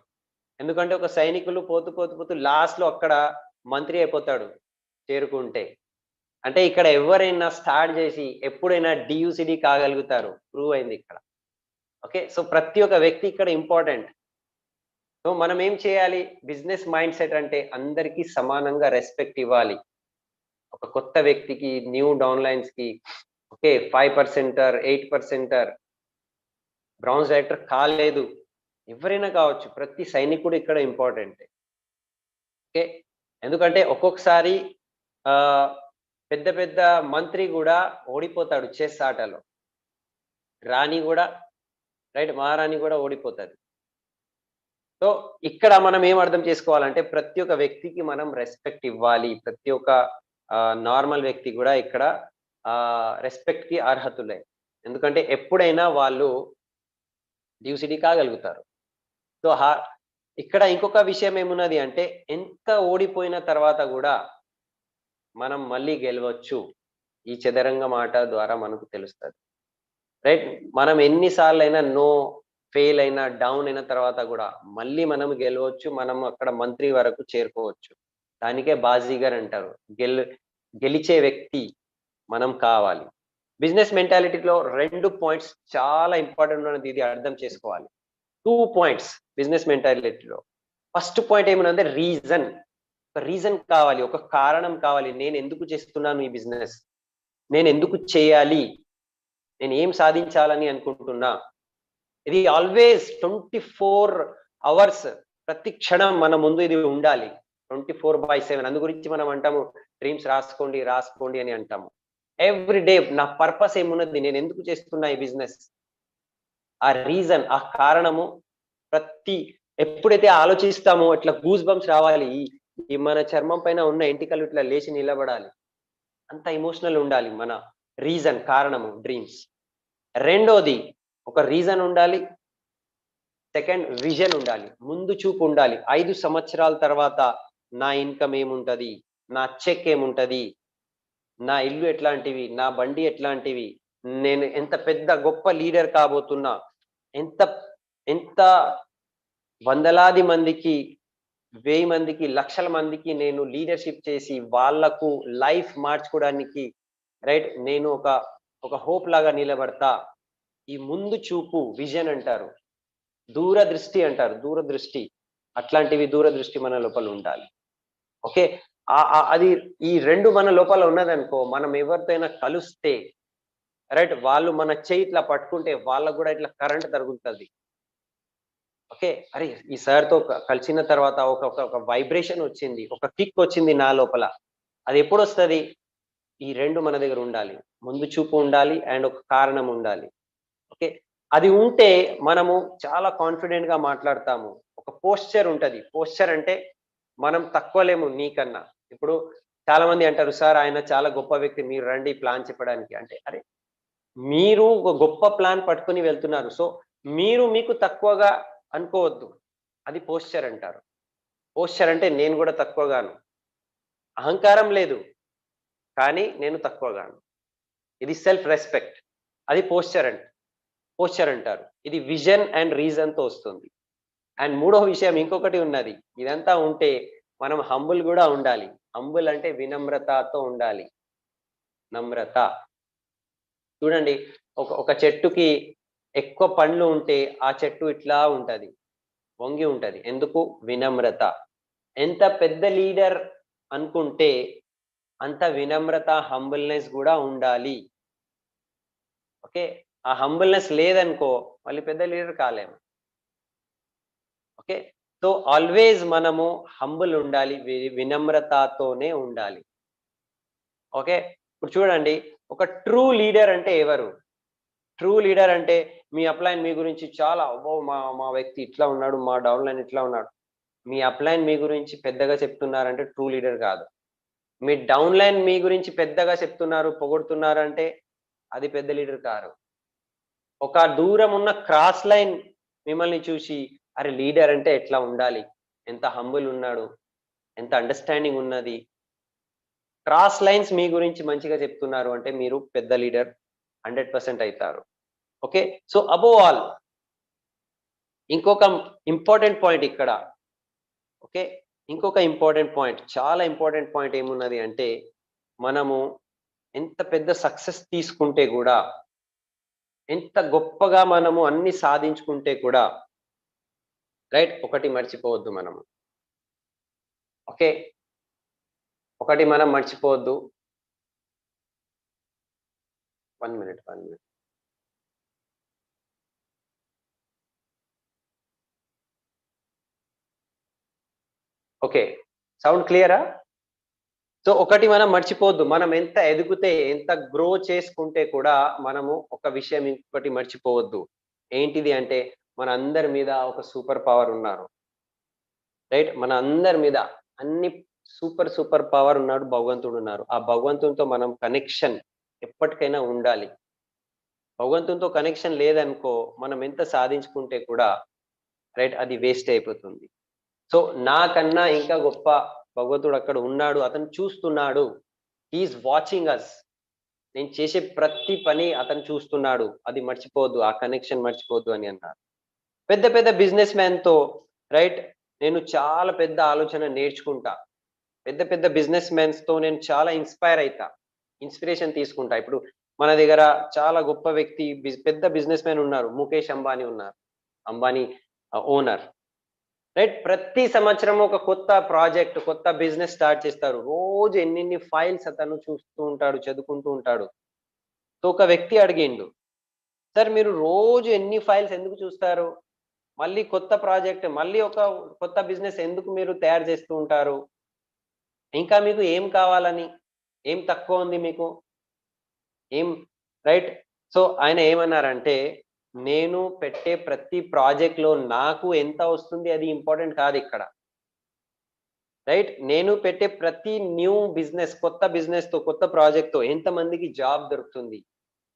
ఎందుకంటే ఒక సైనికులు పోతూ లాస్ట్‌లో అక్కడ మంత్రి అయిపోతాడు చేరుకుంటే. అంటే ఇక్కడ ఎవరైనా స్టార్ట్ చేసి ఎప్పుడైనా డీయూసీడీ కాగలుగుతారు. ప్రూవ్ అయింది ఇక్కడ. ఓకే. సో, ప్రతి ఒక్క వ్యక్తి ఇక్కడ ఇంపార్టెంట్. సో, మనం ఏం చేయాలి? బిజినెస్ మైండ్‌సెట్ అంటే అందరికీ సమానంగా రెస్పెక్ట్ ఇవ్వాలి. ఒక కొత్త వ్యక్తికి, న్యూ డౌన్‌లైన్స్‌కి ఓకే. 5%, 8%, బ్రాంజ్ డైరెక్టర్ కాలేదు. ఎవరైనా కావచ్చు. ప్రతి సైనికుడు ఇక్కడ ఇంపార్టెంటే. ఓకే. ఎందుకంటే ఒక్కొక్కసారి ఆహ్, పెద్ద పెద్ద మంత్రి గూడా ఓడిపోతాడు చెస్ ఆటలో. రాణి గూడా రైట్, మహారాణి గూడా ఓడిపోతది. సో, ఇక్కడ మనం ఏం అర్థం చేసుకోవాలంటే ప్రతి ఒక్క వ్యక్తికి మనం రెస్పెక్ట్ ఇవ్వాలి. ప్రతి ఒక్క నార్మల్ వ్యక్తి గూడా ఇక్కడ రెస్పెక్ట్‌కి అర్హతులే. ఎందుకంటే ఎప్పుడైనా వాళ్ళు డ్యూసిటీ కాగలుగుతారు. సో, ఇక్కడ ఇంకొక విషయం ఏమున్నది అంటే ఎంత ఓడిపోయిన తర్వాత గూడా మనం మళ్ళీ గెలవచ్చు. ఈ చదరంగం ఆట ద్వారా మనకు తెలుస్తది. రైట్. మనం ఎన్ని సార్లయినా ఫెయిల్ అయినా, డౌన్ అయిన తర్వాత గూడా మళ్ళీ మనం గెలవచ్చు. మనం అక్కడ మంత్రి వరకు చేరుకోవచ్చు. దానికే బాజీగర్ అంటారు. గెలిచే వ్యక్తి మనం కావాలి. బిజినెస్ మెంటాలిటీలో 2 పాయింట్స్ చాలా ఇంపార్టెంట్ ఉన్నది. ఇది అర్థం చేసుకోవాలి. 2 పాయింట్స్ బిజినెస్ మెంటాలిటీలో. ఫస్ట్ పాయింట్ ఏమనంటే రీజన్. ఒక రీజన్ కావాలి. ఒక కారణం కావాలి. నేనెందుకు చేస్తున్నాను ఈ బిజినెస్? నేనెందుకు చేయాలి? నేను ఏం సాధించాలని అనుకుంటున్నా? ఇది ఆల్వేస్ 24 అవర్స్ ప్రతి క్షణం మన ముందు ఇది ఉండాలి. 24/7 అందు గురించి మనం అంటాము డ్రీమ్స్ రాసుకోండి, రాసుకోండి అని అంటాము. ఎవ్రీ డే నా పర్పస్ ఏమున్నది? నేనెందుకు చేస్తున్నా ఈ బిజినెస్? ఆ రీజన్, ఆ కారణము ప్రతి ఎప్పుడైతే ఆలోచిస్తామో ఇట్లా గూస్ బంప్స్ రావాలి. ఈ ఈ మన చర్మం పైన ఉన్న ఎంటికలు ఇట్లా లేచి నిలబడాలి. అంత ఎమోషనల్ ఉండాలి మన రీజన్, కారణము డ్రీమ్స్. రెండోది ఒక రీజన్ ఉండాలి. సెకండ్ విజన్ ఉండాలి. ముందు చూపు ఉండాలి. 5 సంవత్సరాల తర్వాత నా ఇన్‌కమ్ ఏముంటది? నా చెక్ ఏముంటది? నా ఇల్లు ఎట్లాంటివి? నా బండి ఎట్లాంటివి? నేను ఎంత పెద్ద గొప్ప లీడర్ కాబోతున్నా? ఎంత ఎంత వందలాది మందికి, 1000 మందికి, లక్షల మందికి నేను లీడర్‌షిప్ చేసి వాళ్ళకు లైఫ్ మార్చుకోవడానికి రైట్, నేను ఒక హోప్ లాగా నిలబడతా. ఈ ముందు చూపు విజన్ అంటారు. దూరదృష్టి అంటారు. దూరదృష్టి. అట్లాంటివి దూరదృష్టి మన లోపల ఉండాలి. ఓకే. అది ఈ 2 మన లోపల ఉన్నదనుకో, మనం ఎవరితో అయినా కలుస్తే రైట్, వాళ్ళు మన చెయ్యి ఇట్లా పట్టుకుంటే వాళ్ళకి గూడా ఇట్లా కరెంట్ తగులుతది. ఓకే. అరే! ఈ సార్‌తో కలిసిన తర్వాత ఒక ఒక ఒక వైబ్రేషన్ వచ్చింది. ఒక కిక్ వచ్చింది నా లోపల. అది ఎప్పుడొస్తది? ఈ 2 మన దగ్గర ఉండాలి. ముందు చూపు ఉండాలి అండ్ ఒక కారణం ఉండాలి. ఓకే. అది ఉంటే మనము చాలా కాన్ఫిడెంట్‌గా మాట్లాడతాము. ఒక పోస్చర్ ఉంటది. పోస్చర్ అంటే మనం తక్కువ లేము నీకన్నా. ఇప్పుడు చాలా మంది అంటారు, "సార్ ఆయన చాలా గొప్ప వ్యక్తి. మీరు రండి ప్లాన్ చెప్పడానికి." అంటే అరే! మీరు ఒక గొప్ప ప్లాన్ పట్టుకొని వెళ్తున్నారు. సో, మీరు మీకు తక్కువగా అనుకోవద్దు. అది పోస్చర్ అంటారు. పోస్చర్ అంటే నేను గూడా తక్కువగాను. అహంకారం లేదు. కానీ నేను తక్కువగాను. ఇది సెల్ఫ్ రెస్పెక్ట్. అది పోస్చర్ అంటారు. ఇది విజన్ అండ్ రీజన్‌తో వస్తుంది. అండ్ మూడో విషయం ఇంకొకటి ఉన్నది. ఇదంతా ఉంటే మనం హంబుల్ గూడా ఉండాలి. హంబుల్ అంటే వినమ్రతతో ఉండాలి. నమ్రత. చూడండి, ఒక చెట్టుకి ఎక్కువ పండ్లు ఉంటే ఆ చెట్టు ఇట్లా ఉంటది, వంగి ఉంటది. ఎందుకు? వినమ్రత. ఎంత పెద్ద లీడర్ అనుకుంటే అంత వినమ్రత, హంబుల్‌నెస్ గూడా ఉండాలి. ఓకే. ఆ హంబుల్‌నెస్ లేదనుకో మళ్ళీ పెద్ద లీడర్ కాలేము. ఓకే. సో, ఆల్‌వేస్ మనము హంబుల్ ఉండాలి. వినమ్రతతోనే ఉండాలి. ఓకే. ఇప్పుడు చూడండి, ఒక ట్రూ లీడర్ అంటే ఎవరు? ట్రూ లీడర్ అంటే మీ అప్‌లైన్ మీ గురించి చాలా అబ్బో! మా మా వ్యక్తి ఇట్లా ఉన్నాడు. మా డౌన్‌లైన్ ఇట్లా ఉన్నాడు. మీ అప్‌లైన్ మీ గురించి పెద్దగా చెప్తున్నారంటే ట్రూ లీడర్ కాదు. మీ డౌన్‌లైన్ మీ గురించి పెద్దగా చెప్తున్నారు, పొగుడుతున్నారంటే అది పెద్ద లీడర్ కారు. ఒక దూరం ఉన్న క్రాస్ లైన్ మిమ్మల్ని చూసి, అరే! లీడర్ అంటే ఎట్లా ఉండాలి? ఎంత హంబుల్ ఉన్నాడు? ఎంత అండర్‌స్టాండింగ్ ఉన్నది? క్రాస్ లైన్స్ మీ గురించి మంచిగా చెప్తున్నారు అంటే మీరు పెద్ద లీడర్ 100% అయితారు. ఓకే. సో, అబోవ్ ఆల్ ఇంకొక ఇంపార్టెంట్ పాయింట్ ఇక్కడ. ఓకే. ఇంకొక ఇంపార్టెంట్ పాయింట్, చాలా ఇంపార్టెంట్ పాయింట్ ఏమున్నది అంటే, మనము ఎంత పెద్ద సక్సెస్ తీసుకుంటే గూడా, ఎంత గొప్పగా మనము అన్ని సాధించుకుంటే కూడా, రైట్, ఒకటి మర్చిపోవద్దు మనము. ఓకే. ఒకటి మనం మర్చిపోవద్దు. 1 మినిట్, 1 మినిట్. ఓకే. సౌండ్ క్లియరా? సో, ఒకటి మనం మర్చిపోవద్దు. మనం ఎంత ఎదిగితే, ఎంత గ్రో చేసుకుంటే కూడా మనము ఒక విషయం ఇంకొకటి మర్చిపోవద్దు. ఏంటిది అంటే, మనందరి మీద ఒక సూపర్ పవర్ ఉన్నారు. రైట్? మన అందరి మీద అన్ని సూపర్ పవర్ ఉన్నాడు. భగవంతుడున్నారు. ఆ భగవంతునితో మనం కనెక్షన్ ఎప్పటికైనా ఉండాలి. భగవంతునితో కనెక్షన్ లేదనుకో, మనం ఎంత సాధించుకుంటే కూడా, రైట్, అది వేస్ట్ అయిపోతుంది. సో, నాకన్నా ఇంకా గొప్ప భగవంతుడు అక్కడ ఉన్నాడు. అతను చూస్తున్నాడు. He is watching us. నేను చేసే ప్రతి పని అతను చూస్తున్నాడు. అది మర్చిపోవద్దు. ఆ కనెక్షన్ మర్చిపోవద్దు అని అన్నారు. పెద్ద పెద్ద బిజినెస్ మ్యాన్‌తో, రైట్, నేను చాలా పెద్ద ఆలోచన నేర్చుకుంటా. పెద్ద పెద్ద బిజినెస్ మ్యాన్స్‌తో నేను చాలా ఇన్‌స్పైర్ అయితా. ఇన్‌స్పిరేషన్ తీసుకుంటా. ఇప్పుడు మన దగ్గర చాలా గొప్ప వ్యక్తి పెద్ద బిజినెస్ మ్యాన్ ఉన్నారు. ముఖేష్ అంబానీ ఉన్నారు. అంబానీ ఓనర్. రైట్. ప్రతి సంవత్సరం ఒక కొత్త ప్రాజెక్ట్, కొత్త బిజినెస్ స్టార్ట్ చేస్తారు. రోజు ఎన్నెన్ని ఫైల్స్ అతను చూస్తూ ఉంటాడు, చదువుకుంటూ ఉంటాడు. సో, ఒక వ్యక్తి అడిగిండు, "సార్, మీరు రోజు ఎన్ని ఫైల్స్ ఎందుకు చూస్తారు? మళ్ళీ కొత్త ప్రాజెక్ట్, మళ్ళీ ఒక కొత్త బిజినెస్ ఎందుకు మీరు తయారు చేస్తూ ఉంటారు? ఇంకా మీకు ఏం కావాలని? ఏం తక్కువ ఉంది మీకు? ఏం?" రైట్. సో, ఆయన ఏమన్నారంటే, "నేను పెట్టే ప్రతి ప్రాజెక్ట్‌లో నాకు ఎంత వస్తుంది అది ఇంపార్టెంట్ కాదిక్కడ. రైట్. నేను పెట్టే ప్రతి న్యూ బిజినెస్, కొత్త బిజినెస్‌తో, కొత్త ప్రాజెక్ట్‌తో ఎంతమందికి జాబ్ దొరుకుతుంది?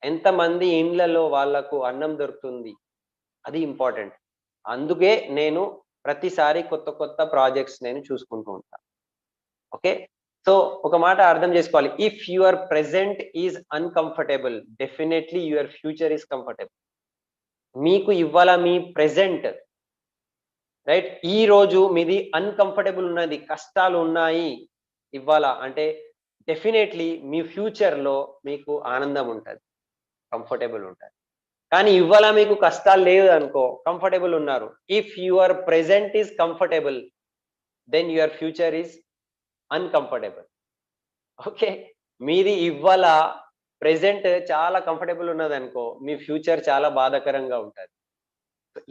ఎంతమంది ఇండ్లలో వాళ్ళకు అన్నం దొరుకుతుంది? అది ఇంపార్టెంట్. అందుకే నేను ప్రతిసారి కొత్త కొత్త ప్రాజెక్ట్స్ నేను చూసుకుంటూ ఉంటా." ఓకే. సో, ఒక మాట అర్థం చేసుకోవాలి. If your present is uncomfortable, definitely your future is comfortable. మీకు ఇవ్వాల మీ ప్రెజెంట్, రైట్, ఈ రోజు మీది అన్‌కంఫర్టబుల్ ఉన్నది, కష్టాలు ఉన్నాయి ఇవ్వాల అంటే డెఫినైట్‌లీ మీ ఫ్యూచర్‌లో మీకు ఆనందం ఉంటది. కంఫర్టబుల్ ఉంటది. కానీ ఇవ్వాల మీకు కష్టాలు లేదనుకో, కంఫర్టబుల్ ఉన్నారు. If your present is comfortable, then your future is uncomfortable. Okay. మీది ఇవ్వాల ప్రెజెంట్ చాలా కంఫర్టబుల్ ఉన్నదనుకో, మీ ఫ్యూచర్ చాలా బాధాకరంగా ఉంటది.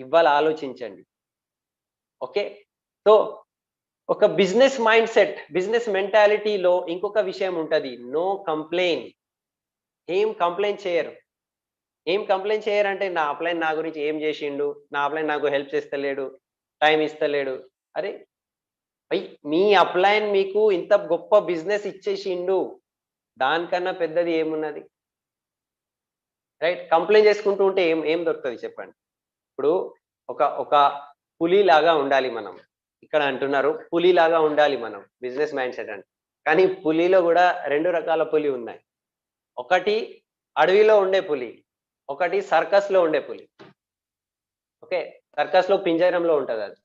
ఇవ్వాల ఆలోచించండి. ఓకే. సో, ఒక బిజినెస్ మైండ్‌సెట్, బిజినెస్ మెంటాలిటీలో ఇంకొక విషయం ఉంటది. No complain. ఏం కంప్లెయింట్ చేయరు. ఏం కంప్లెయింట్ చేయరంటే, నా అప్లైన్ నా గురించి ఏం జేషిండు? నా అప్లైన్ నాకు హెల్ప్ చేస్తలేడు. టైమ్ ఇస్తలేడు. అరే! మీ అప్లైన్ మీకు ఇంత గొప్ప బిజినెస్ ఇచ్చేషిండు. దానికన్నా పెద్దది ఏమున్నది? రైట్. కంప్లెయింట్ చేసుకుంటూ ఉంటే ఏం ఏం దొరుకుతది చెప్పండి? ఇప్పుడు ఒక ఒక పులిలాగా ఉండాలి మనం. ఇక్కడ అంటున్నారు పులిలాగా ఉండాలి మనం. బిజినెస్ మైండ్‌సెట్ అంటే. కానీ పులిలో గూడా 2 రకాల పులి ఉన్నాయి. ఒకటి అడవిలో ఉండే పులి. ఒకటి సర్కస్‌లో ఉండే పులి. ఓకే. సర్కస్‌లో పింజరంలో ఉంటదది.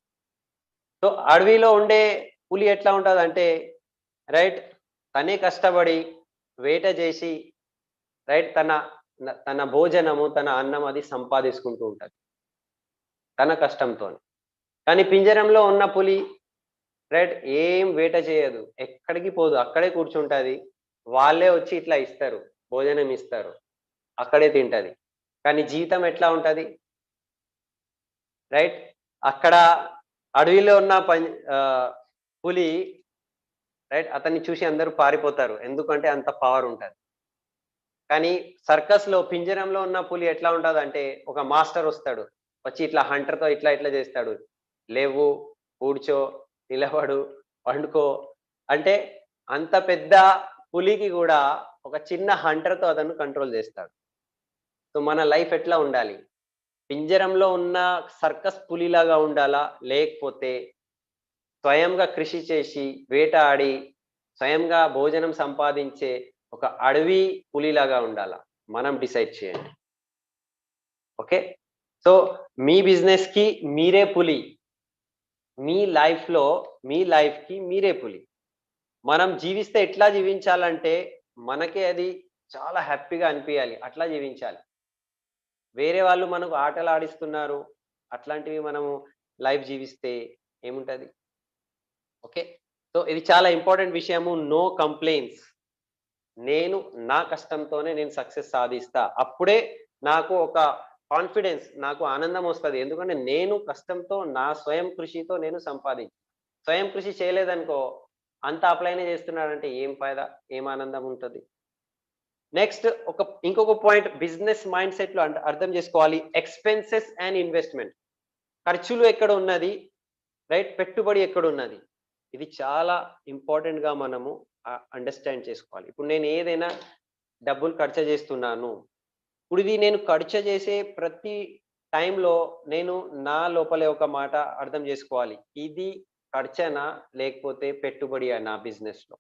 సో, అడవిలో ఉండే పులి ఎట్లా ఉంటదంటే, రైట్, తనే కష్టపడి, వేట చేసి రైట్ తన భోజనము, తన అన్నం అది సంపాదించుకుంటూ ఉంటది తన కష్టంతోని. కానీ పింజరంలో ఉన్న పులి రైట్ ఏం వేట చేయదు. ఎక్కడికి పోదు. అక్కడే కూర్చుంటది. వాళ్ళే వచ్చి ఇట్లా ఇస్తారు. భోజనం ఇస్తారు. అక్కడే తింటది. కానీ జీవితం ఎట్లా ఉంటది? రైట్? అక్కడ అడవిలో ఉన్న పులి రైట్? అతన్ని చూసి అందరూ పారిపోతారు. ఎందుకంటే అంత పవర్ ఉంటది. కానీ సర్కస్‌లో పింజరంలో ఉన్న పులి ఎట్లా ఉంటదంటే ఒక మాస్టర్ వస్తాడు. వచ్చి ఇట్లా హంటర్‌తో ఇట్లా ఇట్లా చేస్తాడు. లేవు, కూర్చో, నిలబడు, పండుకో అంటే అంత పెద్ద పులికి గూడా ఒక చిన్న హంటర్‌తో అతను కంట్రోల్ చేస్తాడు. సో, మన లైఫ్ ఎట్లా ఉండాలి? పింజరంలో ఉన్న సర్కస్ పులిలాగా ఉండాలా? లేకపోతే స్వయంగా కృషి చేసి, వేటాడి, స్వయంగా భోజనం సంపాదించే ఒక అడవి పులిలాగా ఉండాలా? మనం డిసైడ్ చేయండి. ఓకే. సో, మీ బిజినెస్‌కి మీరే పులి. మీ లైఫ్‌లో మీ లైఫ్‌కి మీరే పులి. మనం జీవిస్తే ఎట్లా జీవించాలంటే, మనకే అది చాలా హ్యాపీగా అనిపియాలి. అట్లా జీవించాలి. వేరే వాళ్ళు మనకు ఆటలాడిస్తున్నారు. అట్లాంటివి మనము లైఫ్ జీవిస్తే ఏముంటది? ఓకే. సో, ఇది చాలా ఇంపార్టెంట్ విషయము. No complaints. నేను నా కష్టంతోనే నేను సక్సెస్ సాధిస్తా. అప్పుడే నాకు ఒక కాన్ఫిడెన్స్, నాకు ఆనందం వస్తది. ఎందుకంటే నేను కష్టంతో నా స్వయం కృషితో నేను స్వయం కృషి చేయలేదనుకో, అంతా అప్లైనే చేస్తున్నాడంటే ఏం ఫాయిదా? ఏం ఆనందం ఉంటది? నెక్స్ట్ ఇంకొక పాయింట్ బిజినెస్ మైండ్ సెట్‌లో అర్థం చేసుకోవాలి. Expenses and investment. ఖర్చులు ఎక్కడ ఉన్నది? రైట్? పెట్టుబడి ఎక్కడున్నది? ఇది చాలా ఇంపార్టెంట్‌గా మనము అండర్‌స్టాండ్ చేసుకోవాలి. ఇప్పుడు నేను ఏదైనా డబ్బులు ఖర్చు చేస్తున్నాను. ఇప్పుడు ఇది నేను ఖర్చు చేసే ప్రతి టైంలో నేను నా లోపలే ఒక మాట అర్థం చేసుకోవాలి. ఇది ఖర్చేనా? లేకపోతే పెట్టుబడియా నా బిజినెస్‌లో?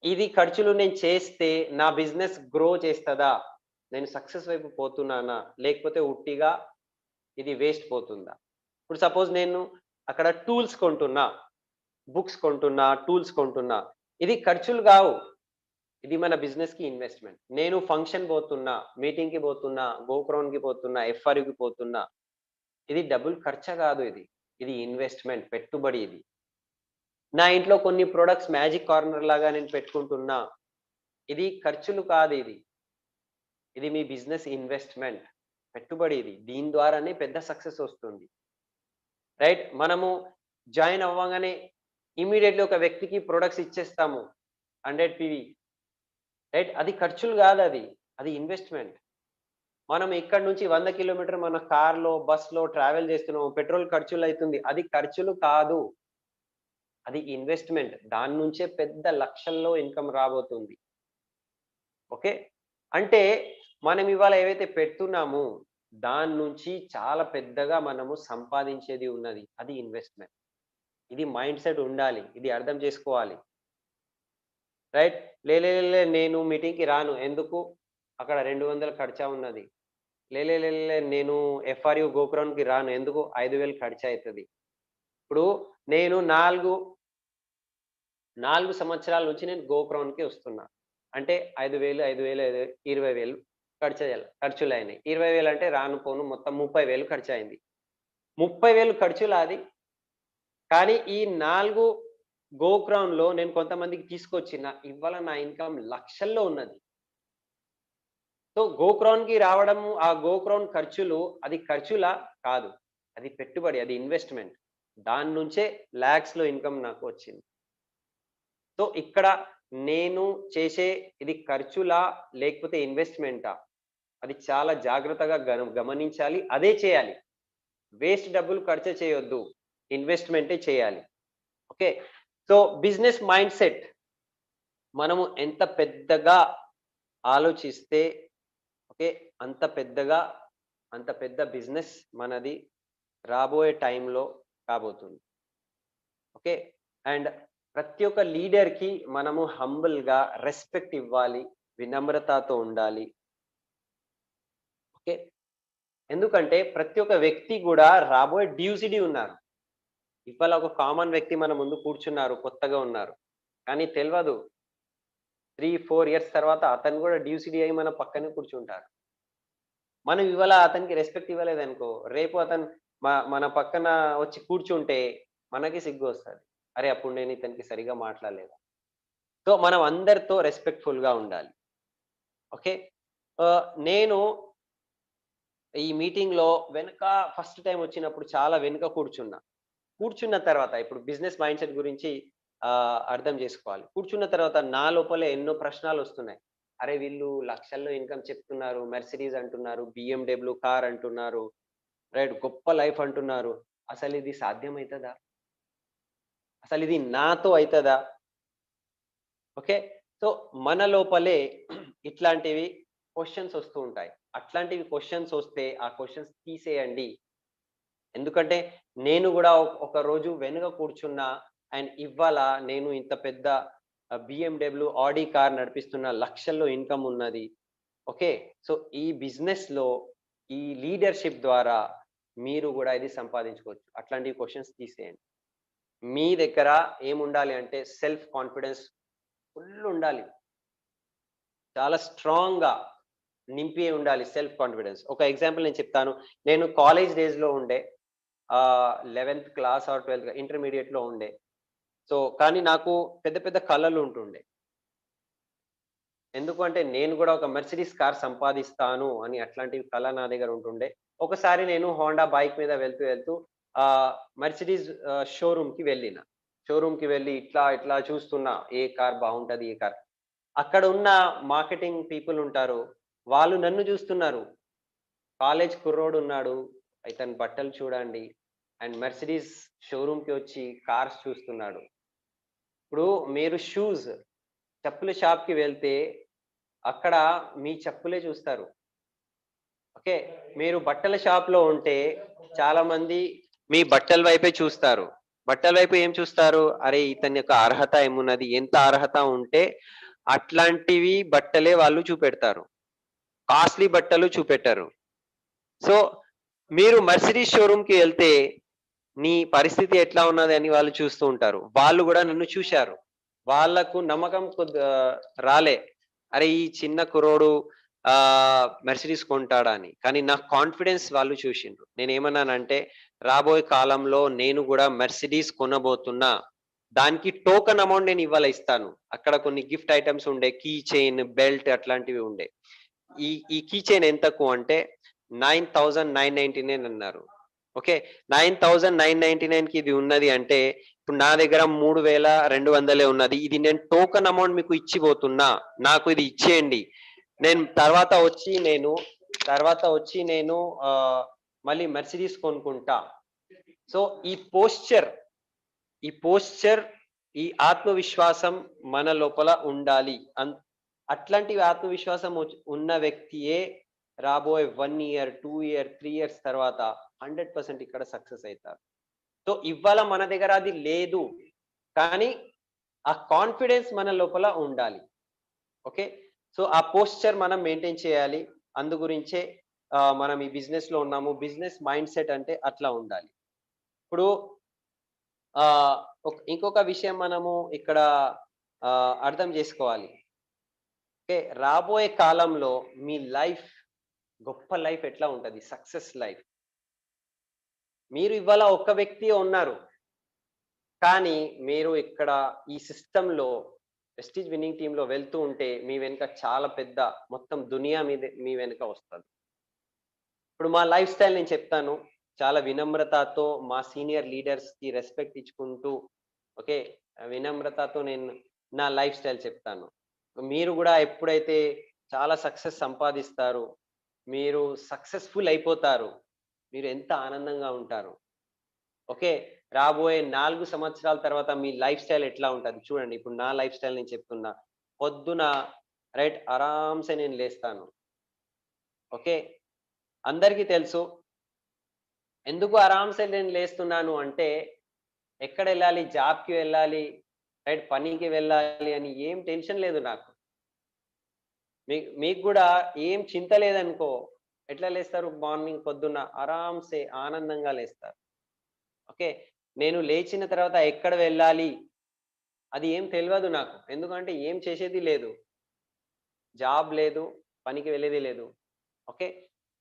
ఇది ఖర్చులు నేను చేస్తే నా బిజినెస్ గ్రో చేస్తదా? నేను సక్సెస్ వైపు పోతున్నానా? లేకపోతే ఉట్టిగా ఇది వేస్ట్ పోతుందా? ఇప్పుడు సపోజ్ నేను అక్కడ టూల్స్ కొంటున్నా. బుక్స్ కొంటున్నా, టూల్స్ కొంటున్నా. ఇది ఖర్చులు గావు. ఇది మన బిజినెస్‌కి ఇన్వెస్ట్‌మెంట్. నేను ఫంక్షన్ పోతున్నా, మీటింగ్‌కి పోతున్నా, గోక్రౌన్‌కి పోతున్నా, ఎఫ్ఆర్‌యుకి పోతున్నా. ఇది డబ్బులు ఖర్చు గాదు ఇది. ఇది ఇన్వెస్ట్‌మెంట్ పెట్టుబడి ఇది. నా ఇంట్లో కొన్ని ప్రొడక్ట్స్ మ్యాజిక్ కార్నర్ లాగా నేను పెట్టుకుంటున్నా. ఇది ఖర్చులు కాదు ఇది. ఇది మీ బిజినెస్ ఇన్వెస్ట్‌మెంట్. పెట్టుబడి ఇది. దీని ద్వారానే పెద్ద సక్సెస్ వస్తుంది. రైట్? మనము జాయిన్ అవ్వంగానే ఇమ్మీడియేట్‌లీ ఒక వ్యక్తికి ప్రొడక్ట్స్ ఇచ్చేస్తాము. 100 పీవీ. రైట్? అది ఖర్చులు గాదది. అది ఇన్వెస్ట్‌మెంట్. మనం ఇక్కడి నుంచి 100 కిలోమీటర్ మన కార్‌లో, బస్‌లో ట్రావెల్ చేస్తున్నాం. పెట్రోల్ ఖర్చులైతుంది. అది ఖర్చులు కాదు. అది ఇన్వెస్ట్‌మెంట్. దాని నుంచే పెద్ద లక్షల్లో ఇన్‌కమ్ రాబోతుంది. ఓకే. అంటే మనం ఇవాళ ఏవైతే పెడుతున్నామో, దాని నుంచి చాలా పెద్దగా మనము సంపాదించేది ఉన్నది. అది ఇన్వెస్ట్‌మెంట్. ఇది మైండ్ సెట్ ఉండాలి. ఇది అర్థం చేసుకోవాలి. రైట్? నేను మీటింగ్‌కి రాను. ఎందుకు? అక్కడ 200 ఖర్చా ఉన్నది. నేను ఎఫ్ఆర్‌యు గోపురంకి రాను. ఎందుకు? 5,000 ఖర్చయితది. ఇప్పుడు నేను 4 సంవత్సరాల నుంచి నేను గోపురంకి వస్తున్నా. అంటే 5,000, 5,000, 20,000 ఖర్చులయినాయి. 20,000 అంటే రాను పోను మొత్తం 30,000 ఖర్చయింది. 30,000 ఖర్చులాది. కానీ ఈ 4 గోక్రౌన్‌లో నేను కొంతమందికి తీసుకొచ్చిన ఇవాళ నా ఇన్‌కమ్ లక్షల్లో ఉన్నది. సో, గోక్రౌన్‌కి రావడము, ఆ గోక్రౌన్ ఖర్చులు అది ఖర్చులా? కాదు. అది పెట్టుబడి. అది ఇన్వెస్ట్‌మెంట్. దాని నుంచే లాక్స్‌లో ఇన్‌కమ్ నాకు వచ్చింది. సో, ఇక్కడ నేను చేసే ఇది ఖర్చులా? లేకపోతే ఇన్వెస్ట్‌మెంటా? అది చాలా జాగ్రత్తగా గమనించాలి. అదే చేయాలి. వేస్ట్ డబ్బులు ఖర్చు చేయొద్దు. ఇన్వెస్ట్‌మెంటే చేయాలి. ఓకే. సో, బిజినెస్ మైండ్‌సెట్ మనము ఎంత పెద్దగా ఆలోచిస్తే ఓకే. అంత పెద్దగా, అంత పెద్ద బిజినెస్ మనది రాబోయే టైంలో కాబోతుంది. ఓకే. అండ్ ప్రతి ఒక్క లీడర్‌కి మనము హంబుల్‌గా రెస్పెక్ట్ ఇవ్వాలి. వినమ్రతతో ఉండాలి. ఓకే. ఎందుకంటే ప్రతి ఒక్క వ్యక్తి గూడా రాబోయే డ్యూసిటీ ఉన్నారు. ఇవాళ ఒక కామన్ వ్యక్తి మన ముందు కూర్చున్నారు. కొత్తగా ఉన్నారు. కానీ తెలవదు. 3-4 ఇయర్స్ తర్వాత అతను కూడా డ్యూసీడీ అయి మన పక్కనే కూర్చుంటారు. మనం ఇవాళ అతనికి రెస్పెక్ట్ ఇవ్వలేదనుకో, రేపు అతను మన పక్కన వచ్చి కూర్చుంటే మనకి సిగ్గొస్తది. అరే! అప్పుడు నేను ఇతనికి సరిగ్గా మాట్లాడలేదా? సో, మనం అందరితో రెస్పెక్ట్‌ఫుల్‌గా ఉండాలి. ఓకే. నేను ఈ మీటింగ్‌లో వెనక ఫస్ట్ టైమ్ వచ్చినప్పుడు చాలా వెనుక కూర్చున్నా. కూర్చున్న తర్వాత ఇప్పుడు బిజినెస్ మైండ్‌సెట్ గురించి అర్థం చేసుకోవాలి. కూర్చున్న తర్వాత నా లోపలే ఎన్నో ప్రశ్నలొస్తున్నాయి. అరే! వీళ్ళు లక్షల్లో ఇన్‌కమ్ చెప్తున్నారు. మెర్సిడీస్ అంటున్నారు. BMW కార్ అంటున్నారు. రైట్. గొప్ప లైఫ్ అంటున్నారు. అసలిది సాధ్యమైతదా? అసలిది నాతో అయితదా? ఓకే. సో, మన లోపలే ఇట్లాంటివి క్వెషన్స్ వస్తూ ఉంటాయి. అట్లాంటివి క్వెషన్స్ వస్తే ఆ క్వెషన్స్ తీసేయండి. ఎందుకంటే నేను గూడా ఒక రోజు వెనుక కూర్చున్నా అండ్ ఇవాళ నేను ఇంత పెద్ద BMW, ఆడి కార్ నడిపిస్తున్న, లక్షల్లో ఇన్‌కమ్ ఉన్నది. ఓకే. సో, ఈ బిజినెస్‌లో ఈ లీడర్‌షిప్ ద్వారా మీరు గూడా ఇది సంపాదించుకోవచ్చు. అట్లాంటి క్వెషన్స్ తీసేయండి. మీ దగ్గర ఏముండాలి అంటే సెల్ఫ్ కాన్ఫిడెన్స్ ఫుల్ ఉండాలి. చాలా స్ట్రాంగ్‌గా నింపి ఉండాలి సెల్ఫ్ కాన్ఫిడెన్స్. ఒక ఎగ్జాంపుల్ నేను చెప్తాను. నేను కాలేజ్ డేస్‌లో ఉండే 11థ్ క్లాస్ ఆర్ 12థ్ ఇంటర్మీడియేట్‌లో ఉండే. సో, కానీ నాకు పెద్ద పెద్ద కలలు ఉంటుండే. ఎందుకు అంటే నేను గూడా ఒక మెర్సిడీస్ కార్ సంపాదిస్తాను అని అట్లాంటి కల నా దగ్గర ఉంటుండే. ఒకసారి నేను హోండా బైక్ మీద వెళ్తూ మెర్సిడీస్ షోరూమ్‌కి వెళ్ళిన. షోరూమ్‌కి వెళ్లి ఇట్లా ఇట్లా చూస్తున్నా ఏ కార్ బావుంటది? ఏ కార్ అక్కడ ఉన్న మార్కెటింగ్ పీపుల్ ఉంటారు. వాళ్ళు నన్ను జూస్తున్నారు. కాలేజ్ కుర్రోడున్నాడు. ఇతని బట్టలు చూడండి. అండ్ మెర్సిడీస్ షోరూమ్‌కి వచ్చి కార్స్ చూస్తున్నాడు. ఇప్పుడు మీరు చెప్పుల షాప్‌కి వెళ్తే అక్కడ మీ చెప్పులే చూస్తారు. ఓకే. మీరు బట్టల షాప్‌లో ఉంటే చాలామంది మీ బట్టల వైపే చూస్తారు. బట్టల వైపు ఏం చూస్తారు? అరే! ఇతని యొక్క అర్హత ఏమున్నది? ఎంత అర్హత ఉంటే అట్లాంటివి బట్టలే వాళ్ళు చూపెడతారు. కాస్ట్‌లీ బట్టలు చూపెట్టరు. సో, మీరు మర్సిడీస్ షోరూమ్‌కి ఎళ్తే, నీ పరిస్థితి ఎట్లా ఉన్నదని వాళ్ళు చూస్తూ ఉంటారు. వాళ్ళు గూడా నన్ను చూశారు. వాళ్ళకు నమ్మకం రాలే. అరే! ఈ చిన్న కుర్రోడు మెర్సిడీస్ కొంటాడా అని. కానీ నా కాన్ఫిడెన్స్ వాళ్ళు చూషిండ్రు. నేనేమన్నానంటే, రాబోయే కాలంలో నేను గూడా మెర్సిడీస్ కొనబోతున్నా. దానికి టోకెన్ అమౌంట్ నేను ఇవాళ ఇస్తాను. అక్కడ కొన్ని గిఫ్ట్ ఐటెమ్స్ ఉండే. కీ చైన్, బెల్ట్ అట్లాంటివి ఉండే. ఈ ఈ కీ చైన్ ఎంతకు అంటే 9,999 అన్నారు. ఓకే. 9,999కి ఇది ఉన్నది అంటే, ఇప్పుడు నా దగ్గర 3,200 ఉన్నది. ఇది నేను టోకెన్ అమౌంట్ మీకు ఇచ్చిపోతున్నా. నాకు ఇది ఇచ్చేయండి. నేను తర్వాత వచ్చి నేను మళ్ళీ మెర్సిడీస్ కొనుక్కుంటా. సో, ఈ పోస్చర్, ఈ పోస్చర్, ఈ ఆత్మవిశ్వాసం మన లోపల ఉండాలి. అట్లాంటి ఆత్మవిశ్వాసం ఉన్న వ్యక్తియే రాబోయే 1 ఇయర్, 2 ఇయర్, 3 ఇయర్స్ తర్వాత 100% ఇక్కడ సక్సెస్ అయితారు. సో, ఇవాళ మన దగ్గర అది లేదు. కానీ ఆ కాన్ఫిడెన్స్ మన లోపల ఉండాలి. ఓకే. సో, ఆ పోస్చర్ మనం మెయింటైన్ చేయాలి. అందు గురించే మనం ఈ బిజినెస్‌లో ఉన్నాము. బిజినెస్ మైండ్‌సెట్ అంటే అట్లా ఉండాలి. ఇప్పుడు ఆహ్, ఇంకొక విషయం మనము ఇక్కడ అర్థం చేసుకోవాలి. ఓకే. రాబోయే కాలంలో మీ గొప్ప లైఫ్ ఎట్లా ఉంటది? Success life. మీరు ఇవాళ ఒక్క వ్యక్తియే ఉన్నారు. కానీ మీరు ఇక్కడ ఈ సిస్టమ్‌లో ప్రెస్టీజ్ విన్నింగ్ టీమ్‌లో వెళ్తూ ఉంటే మీ వెనక చాలా పెద్ద మొత్తం దునియా మీ వెనక వస్తది. ఇప్పుడు మా లైఫ్ స్టైల్ నేను చెప్తాను. చాలా వినమ్రతతో మా సీనియర్ లీడర్స్‌కి రెస్పెక్ట్ ఇచ్చుకుంటూ ఓకే. వినమ్రతతో నేను నా లైఫ్ స్టైల్ చెప్తాను. మీరు గూడా ఎప్పుడైతే చాలా సక్సెస్ సంపాదిస్తారు, మీరు సక్సెస్‌ఫుల్ అయిపోతారు. మీరు ఎంత ఆనందంగా ఉంటారు. ఓకే. రాబోయే 4 సంవత్సరాల తర్వాత మీ లైఫ్ స్టైల్ ఎట్లా ఉంటది? చూడండి ఇప్పుడు నా లైఫ్ స్టైల్ నేను చెప్తున్నా. పొద్దున రైట్ ఆరామ్‌సే నేను లేస్తాను. ఓకే. అందరికీ తెలుసు. ఎందుకు ఆరామ్‌సే నేను లేస్తున్నాను అంటే, ఎక్కడెళ్ళాలి? జాబ్‌కి వెళ్ళాలి, రైట్ పనికి వెళ్ళాలి అని ఏం టెన్షన్ లేదు నాకు. మీకు గూడా ఏం చింత లేదనుకో, ఎట్లా లేస్తారు మార్నింగ్ పొద్దున్న? ఆరామ్‌సే ఆనందంగా లేస్తారు. ఓకే. నేను లేచిన తర్వాత ఎక్కడ వెళ్ళాలి? అది ఏం తెలవదు నాకు. ఎందుకంటే ఏం చేసేది లేదు. జాబ్ లేదు, పనికి వెళ్ళేది లేదు. ఓకే.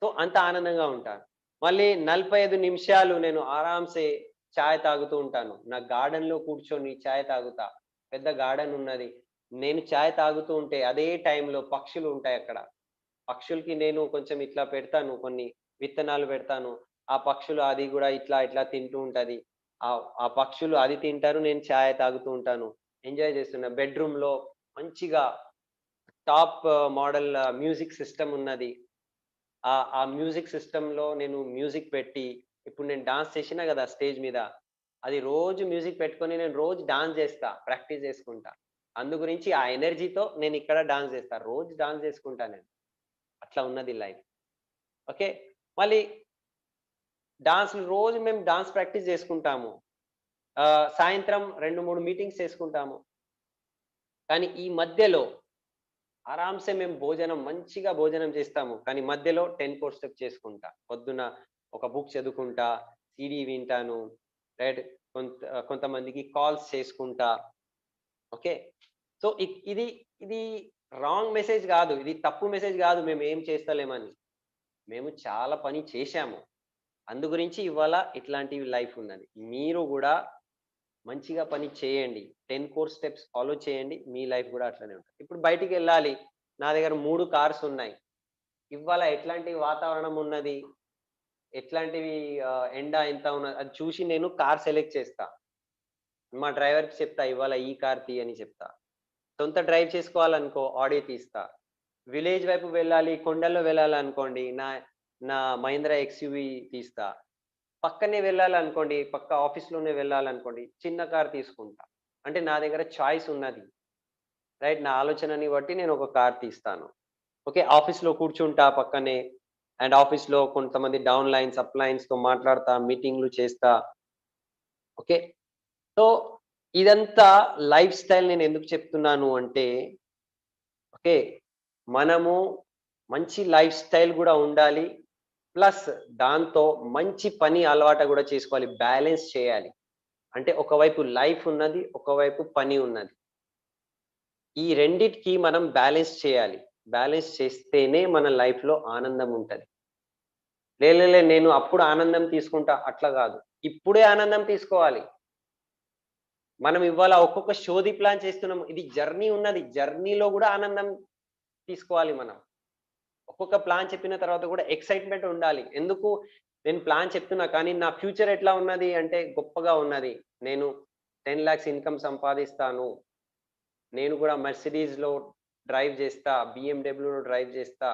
సో, అంత ఆనందంగా ఉంటాను. మళ్ళీ 45 నిమిషాలు నేను ఆరాంసే చాయ్ తాగుతూ ఉంటాను. నా గార్డెన్‌లో కూర్చొని చాయ్ తాగుతా. పెద్ద గార్డెన్ ఉన్నది. నేను చాయ్ తాగుతూ ఉంటే అదే టైంలో పక్షులు ఉంటాయక్కడ. పక్షులకి నేను కొంచెం ఇట్లా పెడతాను, కొన్ని విత్తనాలు పెడతాను. ఆ పక్షులు అది గూడా ఇట్లా, ఇట్లా తింటూ ఉంటది. ఆ పక్షులు అది తింటారు. నేను చాయ్ తాగుతూ ఉంటాను. ఎంజాయ్ చేస్తున్నా. బెడ్‌రూమ్‌లో మంచిగా టాప్ మోడల్ మ్యూజిక్ సిస్టమ్ ఉన్నది. ఆ మ్యూజిక్ సిస్టమ్‌లో నేను మ్యూజిక్ పెట్టి, ఇప్పుడు నేను డాన్స్ చేసినా గదా! స్టేజ్ మీద. అది రోజు మ్యూజిక్ పెట్టుకొని నేను రోజు డాన్స్ జేస్తా. ప్రాక్టీస్ జేసుకుంటా. అందు గురించి ఆ ఎనర్జీతో నేనిక్కడ డాన్స్ జేస్తా. రోజు డాన్స్ జేసుకుంటా నేను. అట్లా ఉన్నది లైఫ్. ఓకే. మళ్ళీ డాన్స్‌లు రోజు మేము డాన్స్ ప్రాక్టీస్ జేసుకుంటాము. సాయంత్రం 2, 3 మీటింగ్స్ చేసుకుంటాము. కానీ ఈ మధ్యలో ఆరాంసే మేము మంచిగా భోజనం చేస్తాము. కానీ మధ్యలో 10 కోర్ స్టెప్ చేసుకుంటా. పొద్దున ఒక బుక్ చదువుకుంటా, సీడీ వింటాను, రైట్. కొంతమందికి కాల్స్ చేసుకుంటా. ఓకే. సో, ఇది ఇది రాంగ్ మెసేజ్ గాదు. ఇది తప్పు మెసేజ్ గాదు మేమేం చేస్తలేమని. మేము చాలా పని చేశాము. అందు గురించి ఇవాళ ఇట్లాంటివి లైఫ్ ఉన్నది. మీరు గూడా మంచిగా పని చేయండి. 10 కోర్ స్టెప్స్ ఫాలో చేయండి. మీ లైఫ్ గూడా అట్లనే ఉంటది. ఇప్పుడు బయటికెళ్ళాలి. నా దగ్గర 3 కార్స్ ఉన్నాయి. ఇవాళ ఎట్లాంటి వాతావరణం ఉన్నది, ఎట్లాంటివి ఎండ ఎంత ఉన్నది, అది చూసి నేను కార్ సెలెక్ట్ చేస్తా. మా డ్రైవర్‌కి చెప్తా ఇవాళ ఈ కార్ తీ అని చెప్తా. సొంత డ్రైవ్ చేసుకోవాలనుకో ఆడి తీస్తా. విలేజ్ వైపు వెళ్ళాలి, కొండల్లో వెళ్ళాలనుకోండి నా నా మహీంద్రా ఎక్స్‌యూవీ తీస్తా. పక్కనే వెళ్ళాలనుకోండి, పక్క ఆఫీస్‌లోనే వెళ్ళాలనుకోండి, చిన్న కార్ తీసుకుంటా. అంటే నా దగ్గర చాయిస్ ఉన్నది. రైట్. నా ఆలోచనని బట్టి నేను ఒక కార్ తీస్తాను. ఓకే. ఆఫీస్‌లో కూర్చుంటా పక్కనే. అండ్ ఆఫీస్‌లో కొంతమంది డౌన్ లైన్స్, అప్ లైన్స్‌తో మాట్లాడతా, మీటింగ్‌లు చేస్తా. ఓకే. సో, ఇదంతా లైఫ్ స్టైల్ నేనెందుకు చెప్తున్నాను అంటే, ఓకే. మనము మంచి లైఫ్ స్టైల్ గూడా ఉండాలి. ప్లస్ దాంతో మంచి పని అలవాట గూడా చేసుకోవాలి. బ్యాలెన్స్ చేయాలి. అంటే ఒకవైపు లైఫ్ ఉన్నది, ఒకవైపు పని ఉన్నది. ఈ రెండిటికి మనం బ్యాలెన్స్ చేయాలి. బ్యాలెన్స్ చేస్తేనే మన లైఫ్‌లో ఆనందం ఉంటది. నేను అప్పుడు ఆనందం తీసుకుంటా అట్లా గాదు. ఇప్పుడే ఆనందం తీసుకోవాలి. మనం ఇవాళ ఒక్కొక్క షోది ప్లాన్ చేస్తున్నాం. ఇది జర్నీ ఉన్నది. జర్నీలో గూడా ఆనందం తీసుకోవాలి మనం. ఒక్కొక్క ప్లాన్ చెప్పిన తర్వాత గూడా ఎక్సైట్‌మెంట్ ఉండాలి. ఎందుకు నేను ప్లాన్ చెప్తున్నా కానీ నా ఫ్యూచర్ ఎట్లా ఉన్నది అంటే గొప్పగా ఉన్నది. నేను 10,00,000 ఇన్‌కమ్ సంపాదిస్తాను. నేను గూడా మెర్సిడీస్‌లో డ్రైవ్ జేస్తా, బీఎండబ్ల్యూలో డ్రైవ్ జేస్తా,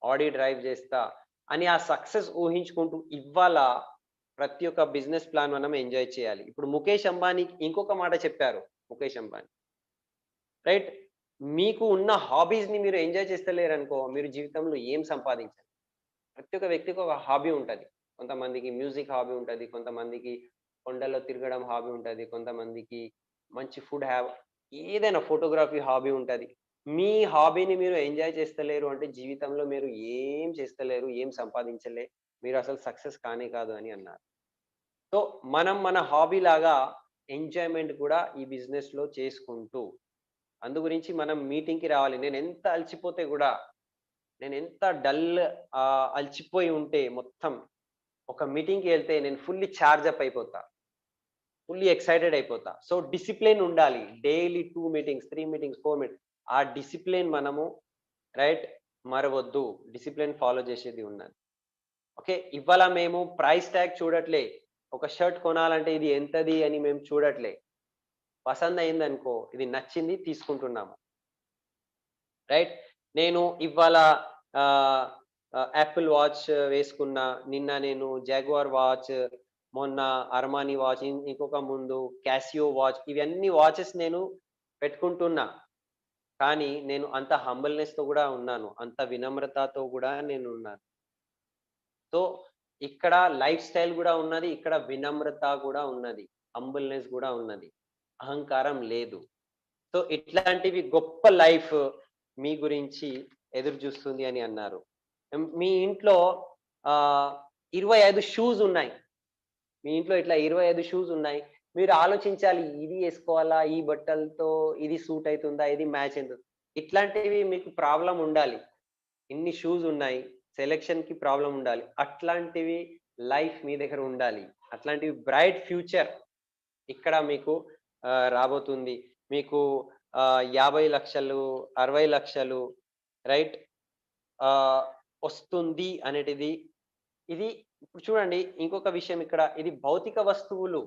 ఆడి డ్రైవ్ జేస్తా అని ఆ సక్సెస్ ఊహించుకుంటూ ఇవ్వాల ప్రతి ఒక్క బిజినెస్ ప్లాన్ మనం ఎంజాయ్ చేయాలి. ఇప్పుడు ముఖేష్ అంబానీ ఇంకొక మాట చెప్పారు. ముఖేష్ అంబానీ. రైట్. మీకు ఉన్న హాబీస్‌ని మీరు ఎంజాయ్ చేస్తలేరనుకో, మీరు జీవితంలో ఏం సంపాదించరు. ప్రతి ఒక్క వ్యక్తికి ఒక హాబీ ఉంటది. కొంతమందికి మ్యూజిక్ హాబీ ఉంటది. కొంతమందికి కొండల్లో తిరగడం హాబీ ఉంటది. కొంతమందికి మంచి ఫుడ్ ఏదైనా ఫోటోగ్రఫీ హాబీ ఉంటది. మీ హాబీని మీరు ఎంజాయ్ చేస్తలేరు అంటే జీవితంలో మీరు ఏం చేస్తలేరు, ఏం సంపాదించలే. మీరసలు సక్సెస్ కానే కాదు అని అన్నారు. సో, మనం మన హాబీలాగా ఎంజాయ్‌మెంట్ కూడా ఈ బిజినెస్‌లో చేసుకుంటూ, అందు గురించి మనం మీటింగ్‌కి రావాలి. నేనెంత డల్ అలసిపోయి ఉంటే మొత్తం ఒక మీటింగ్‌కెళ్తే నేను ఫుల్లీ చార్జ్ అప్ అయిపోతా. ఫుల్లీ ఎక్సైటెడ్ అయిపోతా. సో, డిసిప్లిన్ ఉండాలి. డైలీ 2 మీటింగ్స్, 3 మీటింగ్స్, 4 ఆ డిసిప్లిన్ మనము రైట్ మరవొద్దు. డిసిప్లిన్ ఫాలో చేసేది ఉన్నది. ఓకే. ఇవాళ మేము ప్రైస్ టాగ్ చూడట్లే. ఒక షర్ట్ కొనాలంటే ఇది ఎంతది అని మేము చూడట్లే. పసందయిందనుకో, ఇది నచ్చింది తీసుకుంటున్నాము. రైట్. నేను ఇవాళ ఆహ్, యాపిల్ వాచ్ వేసుకున్నా. నిన్న నేను జాగ్వార్ వాచ్, మొన్న అర్మానీ వాచ్, ఇంకొక ముందు కాసియో వాచ్ ఇవన్నీ వాచెస్ నేను పెట్టుకుంటున్నా. కానీ నేను అంత హంబల్‌నెస్‌తో గూడా ఉన్నాను. అంత వినమ్రతతో గూడా నేనున్నాను. సో, ఇక్కడ లైఫ్ స్టైల్ గూడా ఉన్నది. ఇక్కడ వినమ్రత గూడా ఉన్నది. హంబల్‌నెస్ గూడా ఉన్నది. అహంకారం లేదు. సో, ఇట్లాంటివి గొప్ప లైఫ్ మీ గురించి ఎదురు జూస్తుంది అని అన్నారు. మీ ఇంట్లో ఆహ్, 25 షూస్ ఉన్నాయి. మీ ఇంట్లో ఇట్లా 25 షూస్ ఉన్నాయి. మీరు ఆలోచించాలి. ఇది ఏసుకోవాలా? ఈ బట్టలతో ఇది సూట్ అయితుందా? ఇది మ్యాచ్ అయితుందా? ఇట్లాంటివి మీకు ప్రాబ్లమ్ ఉండాలి. ఇన్ని షూస్ ఉన్నాయి. సెలక్షన్‌కి ప్రాబ్లమ్ ఉండాలి. అట్లాంటివి లైఫ్ మీ దగ్గర ఉండాలి. అట్లాంటివి బ్రైట్ ఫ్యూచర్ ఇక్కడ మీకు రాబోతుంది. మీకు 50,00,000, 60,00,000 రైట్? ఆహ్, వస్తుంది అనేటిది ఇది ఇప్పుడు చూడండి ఇంకొక విషయం ఇక్కడ ఇది భౌతిక వస్తువులు.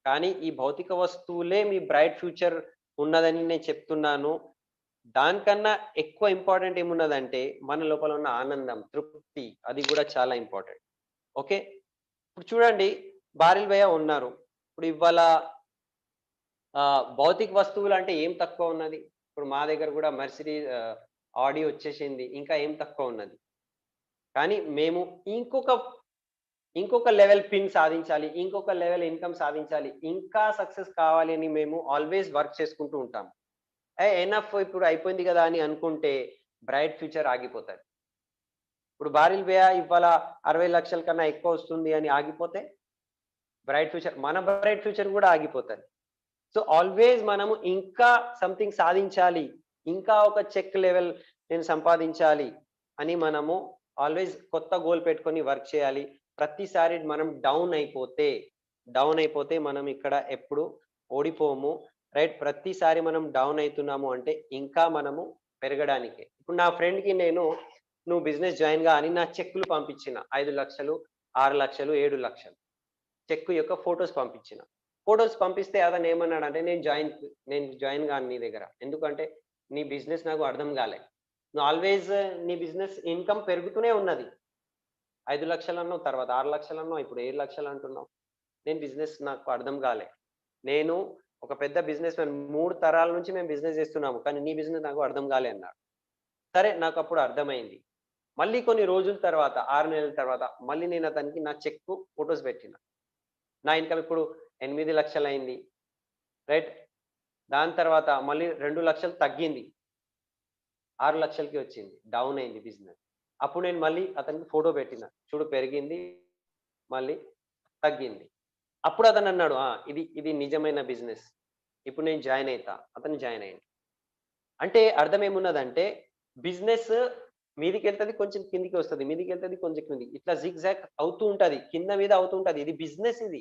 కానీ ఈ భౌతిక వస్తువులే మీ బ్రైట్ ఫ్యూచర్ ఉన్నదని నేను చెప్తున్నాను. దానికన్నా ఎక్కువ ఇంపార్టెంట్ ఏమున్నదంటే మన లోపల ఉన్న ఆనందం, తృప్తి అది గూడా చాలా ఇంపార్టెంట్. ఓకే. ఇప్పుడు చూడండి బారిల్ భయ్య ఉన్నారు. ఇప్పుడు ఇవాళ భౌతిక వస్తువులంటే ఏం తక్కువ ఉన్నది? ఇప్పుడు మా దగ్గర గూడా ఆడి వచ్చేసింది. ఇంకా ఏం తక్కువ ఉన్నది? కానీ మేము ఇంకొక ఇంకొక లెవెల్ పిన్ సాధించాలి. ఇంకొక లెవెల్ ఇన్‌కమ్ సాధించాలి. ఇంకా సక్సెస్ కావాలి అని మేము ఆల్‌వేస్ వర్క్ చేసుకుంటూ ఉంటాం. ఎనఫ్ ఇప్పుడు అయిపోయింది గదా! అని అనుకుంటే బ్రైట్ ఫ్యూచర్ ఆగిపోతది. ఇప్పుడు బారిల్ భయ్య ఇవాళ 60,00,000 కన్నా ఎక్కువొస్తుంది అని ఆగిపోతే మన బ్రైట్ ఫ్యూచర్ గూడా ఆగిపోతది. సో, ఆల్‌వేస్ మనము ఇంకా సంథింగ్ సాధించాలి. ఇంకా ఒక చెక్ లెవెల్ నేను సంపాదించాలి అని మనము ఆల్‌వేస్ కొత్త గోల్ పెట్టుకొని వర్క్ చేయాలి. ప్రతిసారి మనం డౌన్ అయిపోతే మనం ఇక్కడ ఎప్పుడు ఓడిపోము. రైట్? ప్రతిసారి మనం డౌన్ అయితున్నాము అంటే ఇంకా మనము పెరగడానికే. ఇప్పుడు నా ఫ్రెండ్‌కి నేను "నువ్వు బిజినెస్ జాయిన్ గా" అని నా చెక్కులు పంపించిన. 5,00,000, 6,00,000, 7,00,000 చెక్ యొక్క ఫోటోస్ పంపించిన. ఫోటోస్ పంపిస్తే అతను ఏమన్నాడంటే, నేను జాయిన్ గాను నీ దగ్గర. ఎందుకంటే నీ బిజినెస్ నాకు అర్థం గాలే. నువ్వు ఆల్‌వేస్ నీ బిజినెస్ ఇన్‌కమ్ పెరుగుతూనే ఉన్నది. 5,00,000 అన్నావు, తర్వాత 6,00,000 అన్నావు, ఇప్పుడు 7,00,000 అంటున్నావు. బిజినెస్ నాకు అర్థం గాలే. నేను ఒక పెద్ద బిజినెస్ మ్యాన్ 3 తరాల నుంచి మేము బిజినెస్ చేస్తున్నాము. కానీ నీ బిజినెస్ నాకు అర్థం గాలే అన్నాడు. సరే నాకప్పుడు అర్థమైంది. మళ్ళీ కొన్ని రోజుల తర్వాత 6 నెలల తర్వాత మళ్ళీ నేను అతనికి నా చెక్కు ఫోటోస్ పెట్టిన. నా ఇన్‌కమ్ ఇప్పుడు 8,00,000 అయింది. రైట్? దాని తర్వాత మళ్ళీ 2,00,000 తగ్గింది. 6,00,000కి వచ్చింది. డౌన్ అయింది బిజినెస్. అప్పుడు నేను మళ్ళీ అతనికి ఫోటో పెట్టిన. చూడు పెరిగింది, మళ్ళీ తగ్గింది. అప్పుడు అతనన్నాడు, ఇది నిజమైన బిజినెస్. ఇప్పుడు నేను జాయిన్ అయితా. అతను జాయిన్ అయ్యిండు. అంటే అర్థం ఏమున్నదంటే బిజినెస్ మీదికెళ్తది, కొంచెం కిందికి వస్తది. మీదికెళ్తది, కొంచెం కిందికి. ఇట్లా జిగ్‌జాగ్ అవుతూ ఉంటది. కింద మీద అవుతూ ఉంటది. ఇది బిజినెస్ ఇది.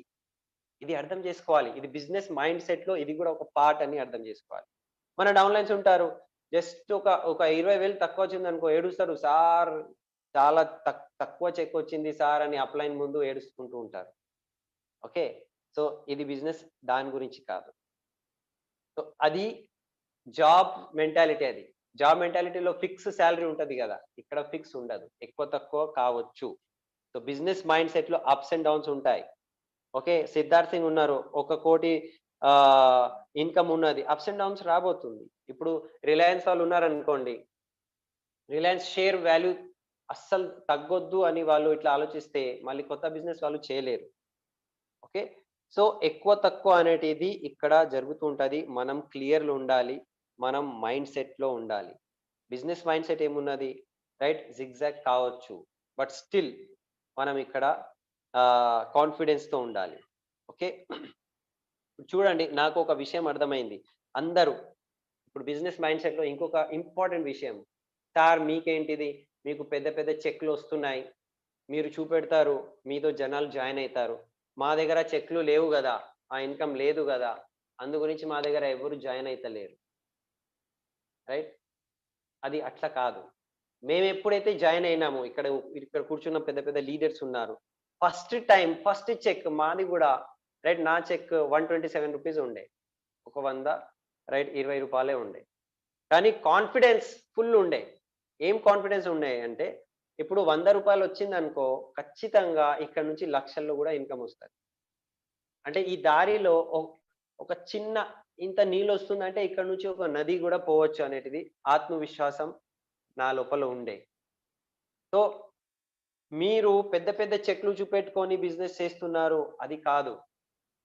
ఇది అర్థం చేసుకోవాలి. ఇది బిజినెస్ మైండ్ సెట్‌లో ఇది గూడా ఒక పార్ట్ అని అర్థం చేసుకోవాలి. మన డౌన్‌లైన్స్ ఉంటారు. జస్ట్ ఒక 20,000 తక్కువొచ్చిందనుకో ఏడుస్తారు. సార్ చాలా తక్కువ చెకొచ్చింది సార్ అని అప్‌లైన్ ముందు ఏడుసుకుంటూ ఉంటారు. ఓకే. సో, ఇది బిజినెస్ దాని గురించి కాదు. సో, అది జాబ్ మెంటాలిటీ అది. జాబ్ మెంటాలిటీలో ఫిక్స్ సాలరీ ఉంటది గదా! ఇక్కడ ఫిక్స్ ఉండదు. ఎక్కువ తక్కువ కావచ్చు. సో, బిజినెస్ మైండ్ సెట్‌లో అప్స్ అండ్ డౌన్స్ ఉంటాయి. ఓకే. 'సిద్ధార్థ్ సింగ్' ఉన్నారు. 1,00,00,000 ఆహ్, ఇన్‌కమ్ ఉన్నది. అప్స్ అండ్ డౌన్స్ రాబోతుంది. ఇప్పుడు రిలయన్స్ వాళ్ళు ఉన్నారనుకోండి. రిలయన్స్ షేర్ వాల్యూ అస్సలు తగ్గొద్దు అని వాళ్ళు ఇట్లా ఆలోచిస్తే మళ్ళీ కొత్త బిజినెస్ వాళ్ళు చేయలేరు. ఓకే. సో, ఎక్కువ తక్కువ అనేటిది ఇక్కడ జరుగుతూ ఉంటది. మనం క్లియర్‌లో ఉండాలి. మనం మైండ్ సెట్‌లో ఉండాలి. బిజినెస్ మైండ్ సెట్ ఏమున్నది? రైట్? జిగ్‌జాగ్ కావచ్చు. బట్ స్టిల్ మనం ఇక్కడ కాన్ఫిడెన్స్‌తో ఉండాలి. ఓకే. చూడండి నాకు ఒక విషయం అర్థమైంది. అందరూ ఇప్పుడు బిజినెస్ మైండ్ సెట్‌లో ఇంకొక ఇంపార్టెంట్ విషయం. సార్ మీకేంటిది? మీకు పెద్ద పెద్ద చెక్‌లొస్తున్నాయి. మీరు చూపెడతారు. మీతో జనాలు జాయిన్ అయితారు. మా దగ్గర చెక్‌లు లేవు గదా! ఆ ఇన్‌కమ్ లేదు గదా! అందు గురించి మా దగ్గర ఎవరు జాయిన్ అయితలేరు. రైట్? అది అట్లా కాదు. మేమెప్పుడైతే జాయిన్ అయినామో ఇక్కడ ఇక్కడ కూర్చున్న పెద్ద పెద్ద లీడర్స్ ఉన్నారు. ఫస్ట్ చెక్ మాది గూడా రైట్ నా చెక్ రూ. 127 ఉండే. ఒక 100 రైట్ రూ. 20 ఉండే. కానీ కాన్ఫిడెన్స్ ఫుల్ ఉండే. ఏం కాన్ఫిడెన్స్ ఉండే అంటే ఇప్పుడు రూ. 100 వచ్చిందనుకో ఖచ్చితంగా ఇక్కడ నుంచి లక్షల్లో గూడా ఇన్‌కమ్ ఒస్తది. అంటే ఈ దారిలో ఒక చిన్న ఇంత నీళ్ళొస్తుందంటే ఇక్కడ నుంచి ఒక నది గూడా పోవచ్చు అనేటిది ఆత్మవిశ్వాసం నా లోపల ఉండే. సో, మీరు పెద్ద పెద్ద చెక్‌లు చూపెట్టుకొని బిజినెస్ చేస్తున్నారు. అది కాదు.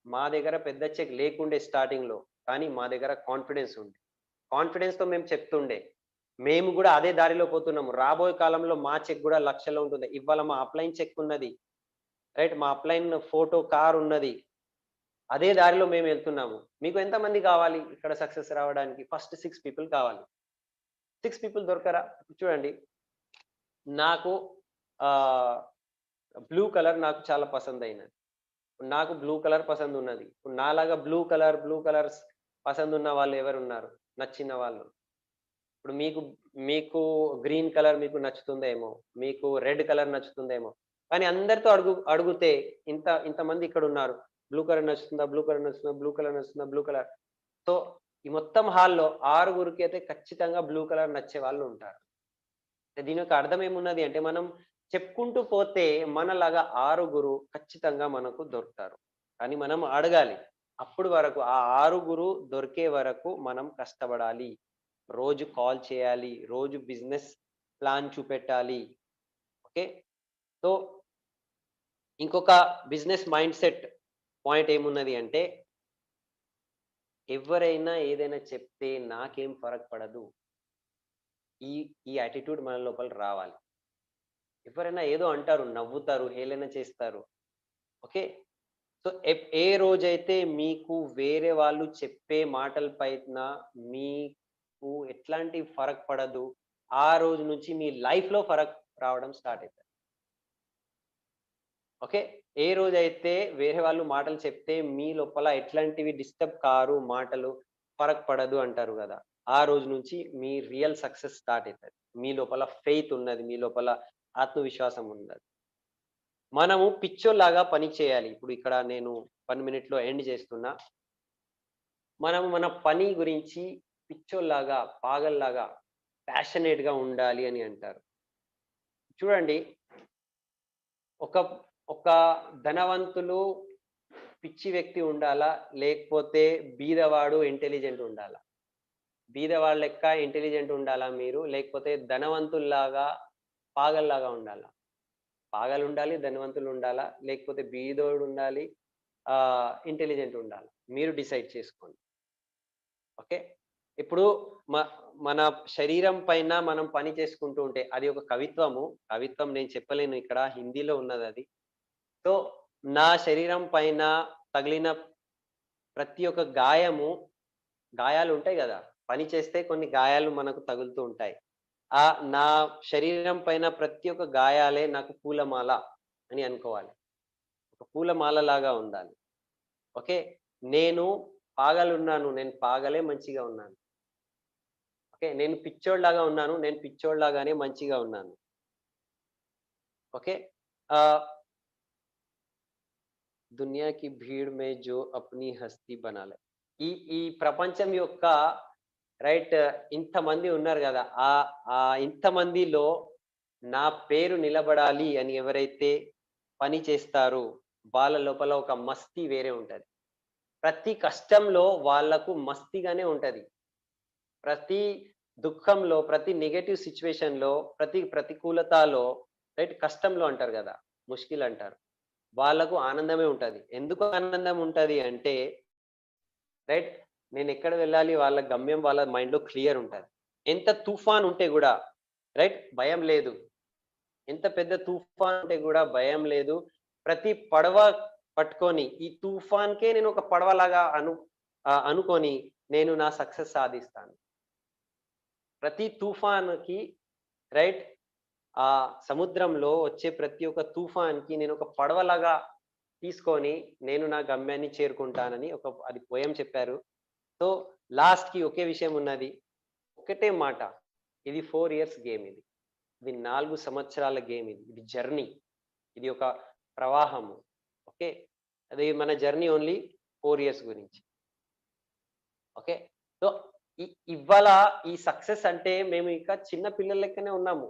మా దగ్గర పెద్ద చెక్ లేకుండే స్టార్టింగ్‌లో. కానీ మా దగ్గర కాన్ఫిడెన్స్ ఉంది. కాన్ఫిడెన్స్‌తో మేము చెప్తుండే. మేము గూడా అదే దారిలో పోతున్నాము. రాబోయే కాలంలో మా చెక్ గూడా లక్షల్లో ఉంటుంది. ఇవాళ మా అప్‌లైన్ చెక్ ఉన్నది. రైట్? మా అప్‌లైన్ ఫోటో కార్ ఉన్నది. అదే దారిలో మేము వెళ్తున్నాము. మీకు ఎంతమంది కావాలి ఇక్కడ సక్సెస్ రావడానికి? ఫస్ట్ 6 పీపుల్ కావాలి. 6 పీపుల్ దొరకరా? ఇప్పుడు చూడండి, నాకు ఆహ్, బ్లూ కలర్ నాకు చాలా పసందయినది. నాకు బ్లూ కలర్ పసందున్నది. ఇప్పుడు నాలాగా బ్లూ కలర్స్ పసందున్న వాళ్ళు ఎవరున్నారు? నచ్చిన వాళ్ళు. ఇప్పుడు మీకు మీకు గ్రీన్ కలర్ మీకు నచ్చుతుందేమో. మీకు రెడ్ కలర్ నచ్చుతుందేమో. కానీ అందరితో అడుగుతే ఇంతమంది ఇక్కడున్నారు. బ్లూ కలర్ నచ్చుతుందా? బ్లూ కలర్ నచ్చుతుందా? బ్లూ కలర్ నచ్చుతుందా? Blue colour. సో, ఈ మొత్తం హాల్‌లో 6గురికైతే ఖచ్చితంగా బ్లూ కలర్ నచ్చే వాళ్ళు ఉంటారు. దీని యొక్క అర్థం ఏమున్నది అంటే, మనం చెప్పుకుంటూ పోతే మనలాగా 6గురు ఖచ్చితంగా మనకు దొరుకుతారు. కానీ మనం అడగాలి. అప్పుడు వరకు ఆ 6గురు దొరికే వరకు మనం కష్టపడాలి. రోజు కాల్ చేయాలి. రోజు బిజినెస్ ప్లాన్ చూపెట్టాలి. ఓకే. సో, ఇంకొక బిజినెస్ మైండ్‌సెట్ పాయింట్ ఏమున్నది అంటే, ఎవ్వరైనా ఏదైనా చెప్తే నాకేం ఫరక్ పడదు. ఈ ఈ యాటిట్యూడ్ మన లోపల రావాలి. ఎవరైనా ఏదో అంటారు, నవ్వుతారు, హేళన చేస్తారు. ఓకే. సో, ఏ రోజైతే మీకు వేరే వాళ్ళు చెప్పే మాటల పైన మీకు ఎట్లాంటి ఫరక్ పడదు, ఆ రోజు నుంచి మీ లైఫ్‌లో ఫరక్ రావడం స్టార్ట్ అయితది. ఓకే. ఏ రోజైతే వేరే వాళ్ళు మాటలు చెప్తే మీ లోపల ఎట్లాంటివి డిస్టర్బ్ కారు మాటలు, ఫరక్ పడదు అంటారు గదా! ఆ రోజు నుంచి మీ రియల్ సక్సెస్ స్టార్ట్ అయితది. మీ లోపల ఫెయిత్ ఉన్నది. మీ లోపల ఆత్మవిశ్వాసం ఉన్నది. మనము పిచ్చోల్లాగా పని చేయాలి. ఇప్పుడు ఇక్కడ నేను 1 మినిట్‌లో ఎండ్ చేస్తున్నా. మనము మన పని గురించి పిచ్చోల్లాగా, పాగల్లాగా ప్యాషనేట్‌గా ఉండాలి అని అంటారు. చూడండి, ఒక ఒక ధనవంతులు పిచ్చి వ్యక్తి ఉండాలా? లేకపోతే బీదవాడు ఇంటెలిజెంట్ ఉండాలా? బీదవాడి లెక్క ఇంటెలిజెంట్ ఉండాలా మీరు? లేకపోతే ధనవంతుల్లాగా పాగల్లాగా ఉండాలా? పాగలుండాలి, ధనవంతులుండాలా? లేకపోతే బీదోడుండాలి, ఇంటెలిజెంట్ ఉండాలా? మీరు డిసైడ్ చేసుకోండి. ఓకే. ఇప్పుడు మ మన శరీరం పైన మనం పని చేసుకుంటూ ఉంటే అది ఒక కవిత్వము. కవిత్వం నేను చెప్పలేను ఇక్కడ. హిందీలో ఉన్నదది. సో, నా శరీరం పైన తగిలిన ప్రతి ఒక్క గాయాలుంటాయి గదా! పని చేస్తే కొన్ని గాయాలు మనకు తగులుతూ ఉంటాయి. నా శరీరం పైన ప్రతి ఒక్క గాయాలే నాకు పూలమాల అని అనుకోవాలి. ఒక పూలమాలలాగా ఉండాలి. ఓకే. నేను పాగలున్నాను. నేను పాగలే మంచిగా ఉన్నాను. ఓకే. నేను పిచ్చోడిలాగా ఉన్నాను. నేను పిచ్చోడిలాగానే మంచిగా ఉన్నాను. ఓకే. ఆహ్, దునియా కి భీడ్ మే జో అప్నీ హస్తీ బనా లే. ఈ ఈ ప్రపంచం యొక్క రైట్ ఇంతమంది ఉన్నారు గదా! ఇంతమందిలో నా పేరు నిలబడాలి అని ఎవరైతే పని చేస్తారో, వాళ్ళ లోపల ఒక మస్తీ వేరే ఉంటది. ప్రతి కష్టంలో వాళ్ళకు మస్తీగానే ఉంటది. ప్రతి దుఃఖంలో, ప్రతి నెగెటివ్ సిట్యుయేషన్‌లో, ప్రతి ప్రతికూలతలో రైట్ కష్టంలో అంటారు గదా! ముష్కిల్ అంటారు. వాళ్ళకు ఆనందమే ఉంటది. ఎందుకు ఆనందం ఉంటది అంటే రైట్ నేనెక్కడ వెళ్ళాలి వాళ్ళ గమ్యం వాళ్ళ మైండ్‌లో క్లియర్ ఉంటది. ఎంత తుఫాన్ ఉంటే గూడా రైట్ భయం లేదు. ఎంత పెద్ద తుఫాన్ ఉంటే గూడా భయం లేదు. ప్రతి పడవ పట్టుకొని ఈ తుఫాన్‌కే నేను ఒక పడవలాగా అనుకోని నేను నా సక్సెస్ సాధిస్తాను. ప్రతి తుఫానుకి రైట్ సముద్రంలో వచ్చే ప్రతి ఒక్క తుఫాన్‌కి నేనొక పడవలాగా తీసుకొని నేను నా గమ్యాన్ని చేరుకుంటానని అది పోయెమ్ చెప్పారు. సో, లాస్ట్‌కి ఒకే విషయం ఉన్నది. ఒకటే మాట. ఇది 4 ఇయర్స్ గేమ్ ఇది. ఇది 4 సంవత్సరాల గేమ్ ఇది. ఇది జర్నీ. ఇది ఒక ప్రవాహము. ఓకే. అది మన జర్నీ ఓన్లీ 4 ఇయర్స్ గురించి. ఓకే. సో, ఇ ఇవ్వాళ ఈ సక్సెస్ అంటే మేము ఇంకా చిన్న పిల్లల లెక్కనే ఉన్నాము.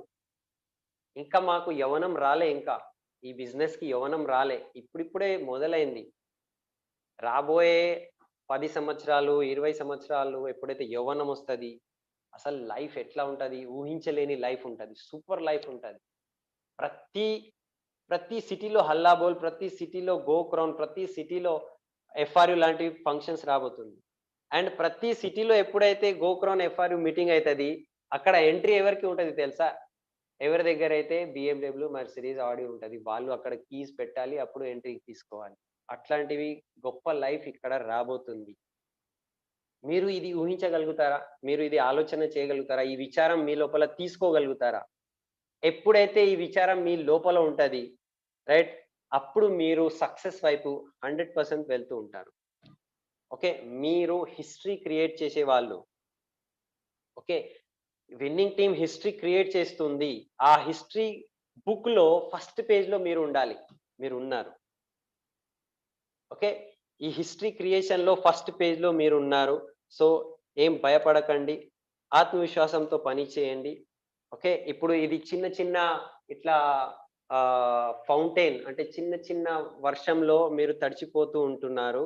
ఇంకా మాకు యవ్వనం రాలే ఇంకా. ఈ బిజినెస్‌కి యవ్వనం రాలే. ఇప్పుడిప్పుడే మొదలైంది. రాబోయే 10 సంవత్సరాలు, 20 సంవత్సరాలు ఎప్పుడైతే యవ్వనమొస్తది, అసలు లైఫ్ ఎట్లా ఉంటది? ఊహించలేని లైఫ్ ఉంటది. సూపర్ లైఫ్ ఉంటది. ప్రతి, ప్రతి సిటీలో హల్లాబోల్, ప్రతి సిటీలో గోక్రౌన్, ప్రతి సిటీలో ఎఫ్ఆర్‌యు లాంటి ఫంక్షన్స్ రాబోతుంది. అండ్ ప్రతి సిటీలో ఎప్పుడైతే గోక్రౌన్, ఎఫ్ఆర్‌యు మీటింగ్ అయితది, అక్కడ ఎంట్రీ ఎవరికి ఉంటది తెలుసా? ఎవరి దగ్గరైతే బీఎండబ్ల్యూ, మెర్సిడీస్, ఆడి ఉంటది. వాళ్ళు అక్కడ కీస్ పెట్టాలి. అప్పుడు ఎంట్రీ తీసుకోవాలి. అట్లాంటివి గొప్ప లైఫ్ ఇక్కడ రాబోతుంది. మీరు ఇది ఊహించగలుగుతారా? మీరు ఇది ఆలోచన చేయగలుగుతారా? ఈ విచారం మీ లోపల తీసుకోగలుగుతారా? ఎప్పుడైతే ఈ విచారం మీ లోపల ఉంటది, రైట్? అప్పుడు మీరు సక్సెస్ వైపు 100% వెళ్తూ ఉంటారు. ఓకే. మీరు హిస్టరీ క్రియేట్ చేసేవాళ్ళు. Okay. Winning team history create చేస్తుంది. ఆ హిస్టరీ బుక్‌లో ఫస్ట్ పేజ్‌లో మీరుండాలి. మీరున్నారు. ఓకే. ఈ హిస్టరీ క్రియేషన్‌లో ఫస్ట్ పేజ్‌లో మీరున్నారు. సో, ఏం భయపడకండి. ఆత్మవిశ్వాసంతో పని చేయండి. ఓకే. ఇప్పుడు ఇది చిన్న చిన్న ఇట్లా ఫౌంటైన్ అంటే చిన్న చిన్న వర్షంలో మీరు తడిచిపోతూ ఉంటున్నారు.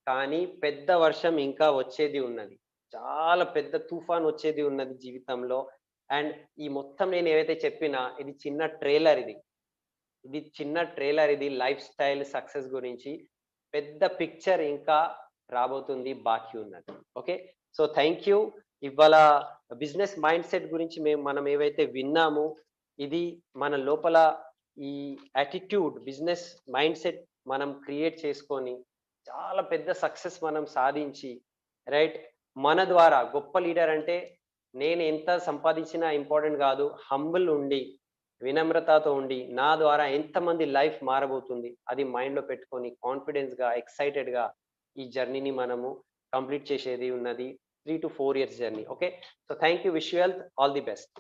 కానీ పెద్ద వర్షం ఇంకా వచ్చేది ఉన్నది. చాలా పెద్ద తుఫాన్ వచ్చేది ఉన్నది జీవితంలో. అండ్ ఈ మొత్తం నేను ఏవైతే చెప్పినా ఇది చిన్న ట్రైలర్ ఇది. ఇది చిన్న ట్రైలర్ ఇది లైఫ్ స్టైల్ సక్సెస్ గురించి. పెద్ద పిక్చర్ ఇంకా రాబోతుంది, బాకీ ఉన్నది. ఓకే. So, thank you. ఇవాళ బిజినెస్ మైండ్‌సెట్ గురించి మనం ఏవైతే విన్నామో, ఇది మన లోపల ఈ యాటిట్యూడ్, బిజినెస్ మైండ్‌సెట్ మనం క్రియేట్ చేసుకొని, చాలా పెద్ద సక్సెస్ మనం సాధించి, రైట్? మన ద్వారా గొప్ప లీడర్ అంటే నేను ఎంత సంపాదించినా ఇంపార్టెంట్ గాదు. హంబుల్ ఉండి, వినమ్రతతో ఉండి, నా ద్వారా ఎంతమంది లైఫ్ మారబోతుంది, అది మైండ్‌లో పెట్టుకొని కాన్ఫిడెన్స్‌గా, ఎక్సైటెడ్‌గా ఈ జర్నీని మనము కంప్లీట్ చేసేది ఉన్నది. 3-4 years journey. Okay. So, thank you. Wish you health. All the best.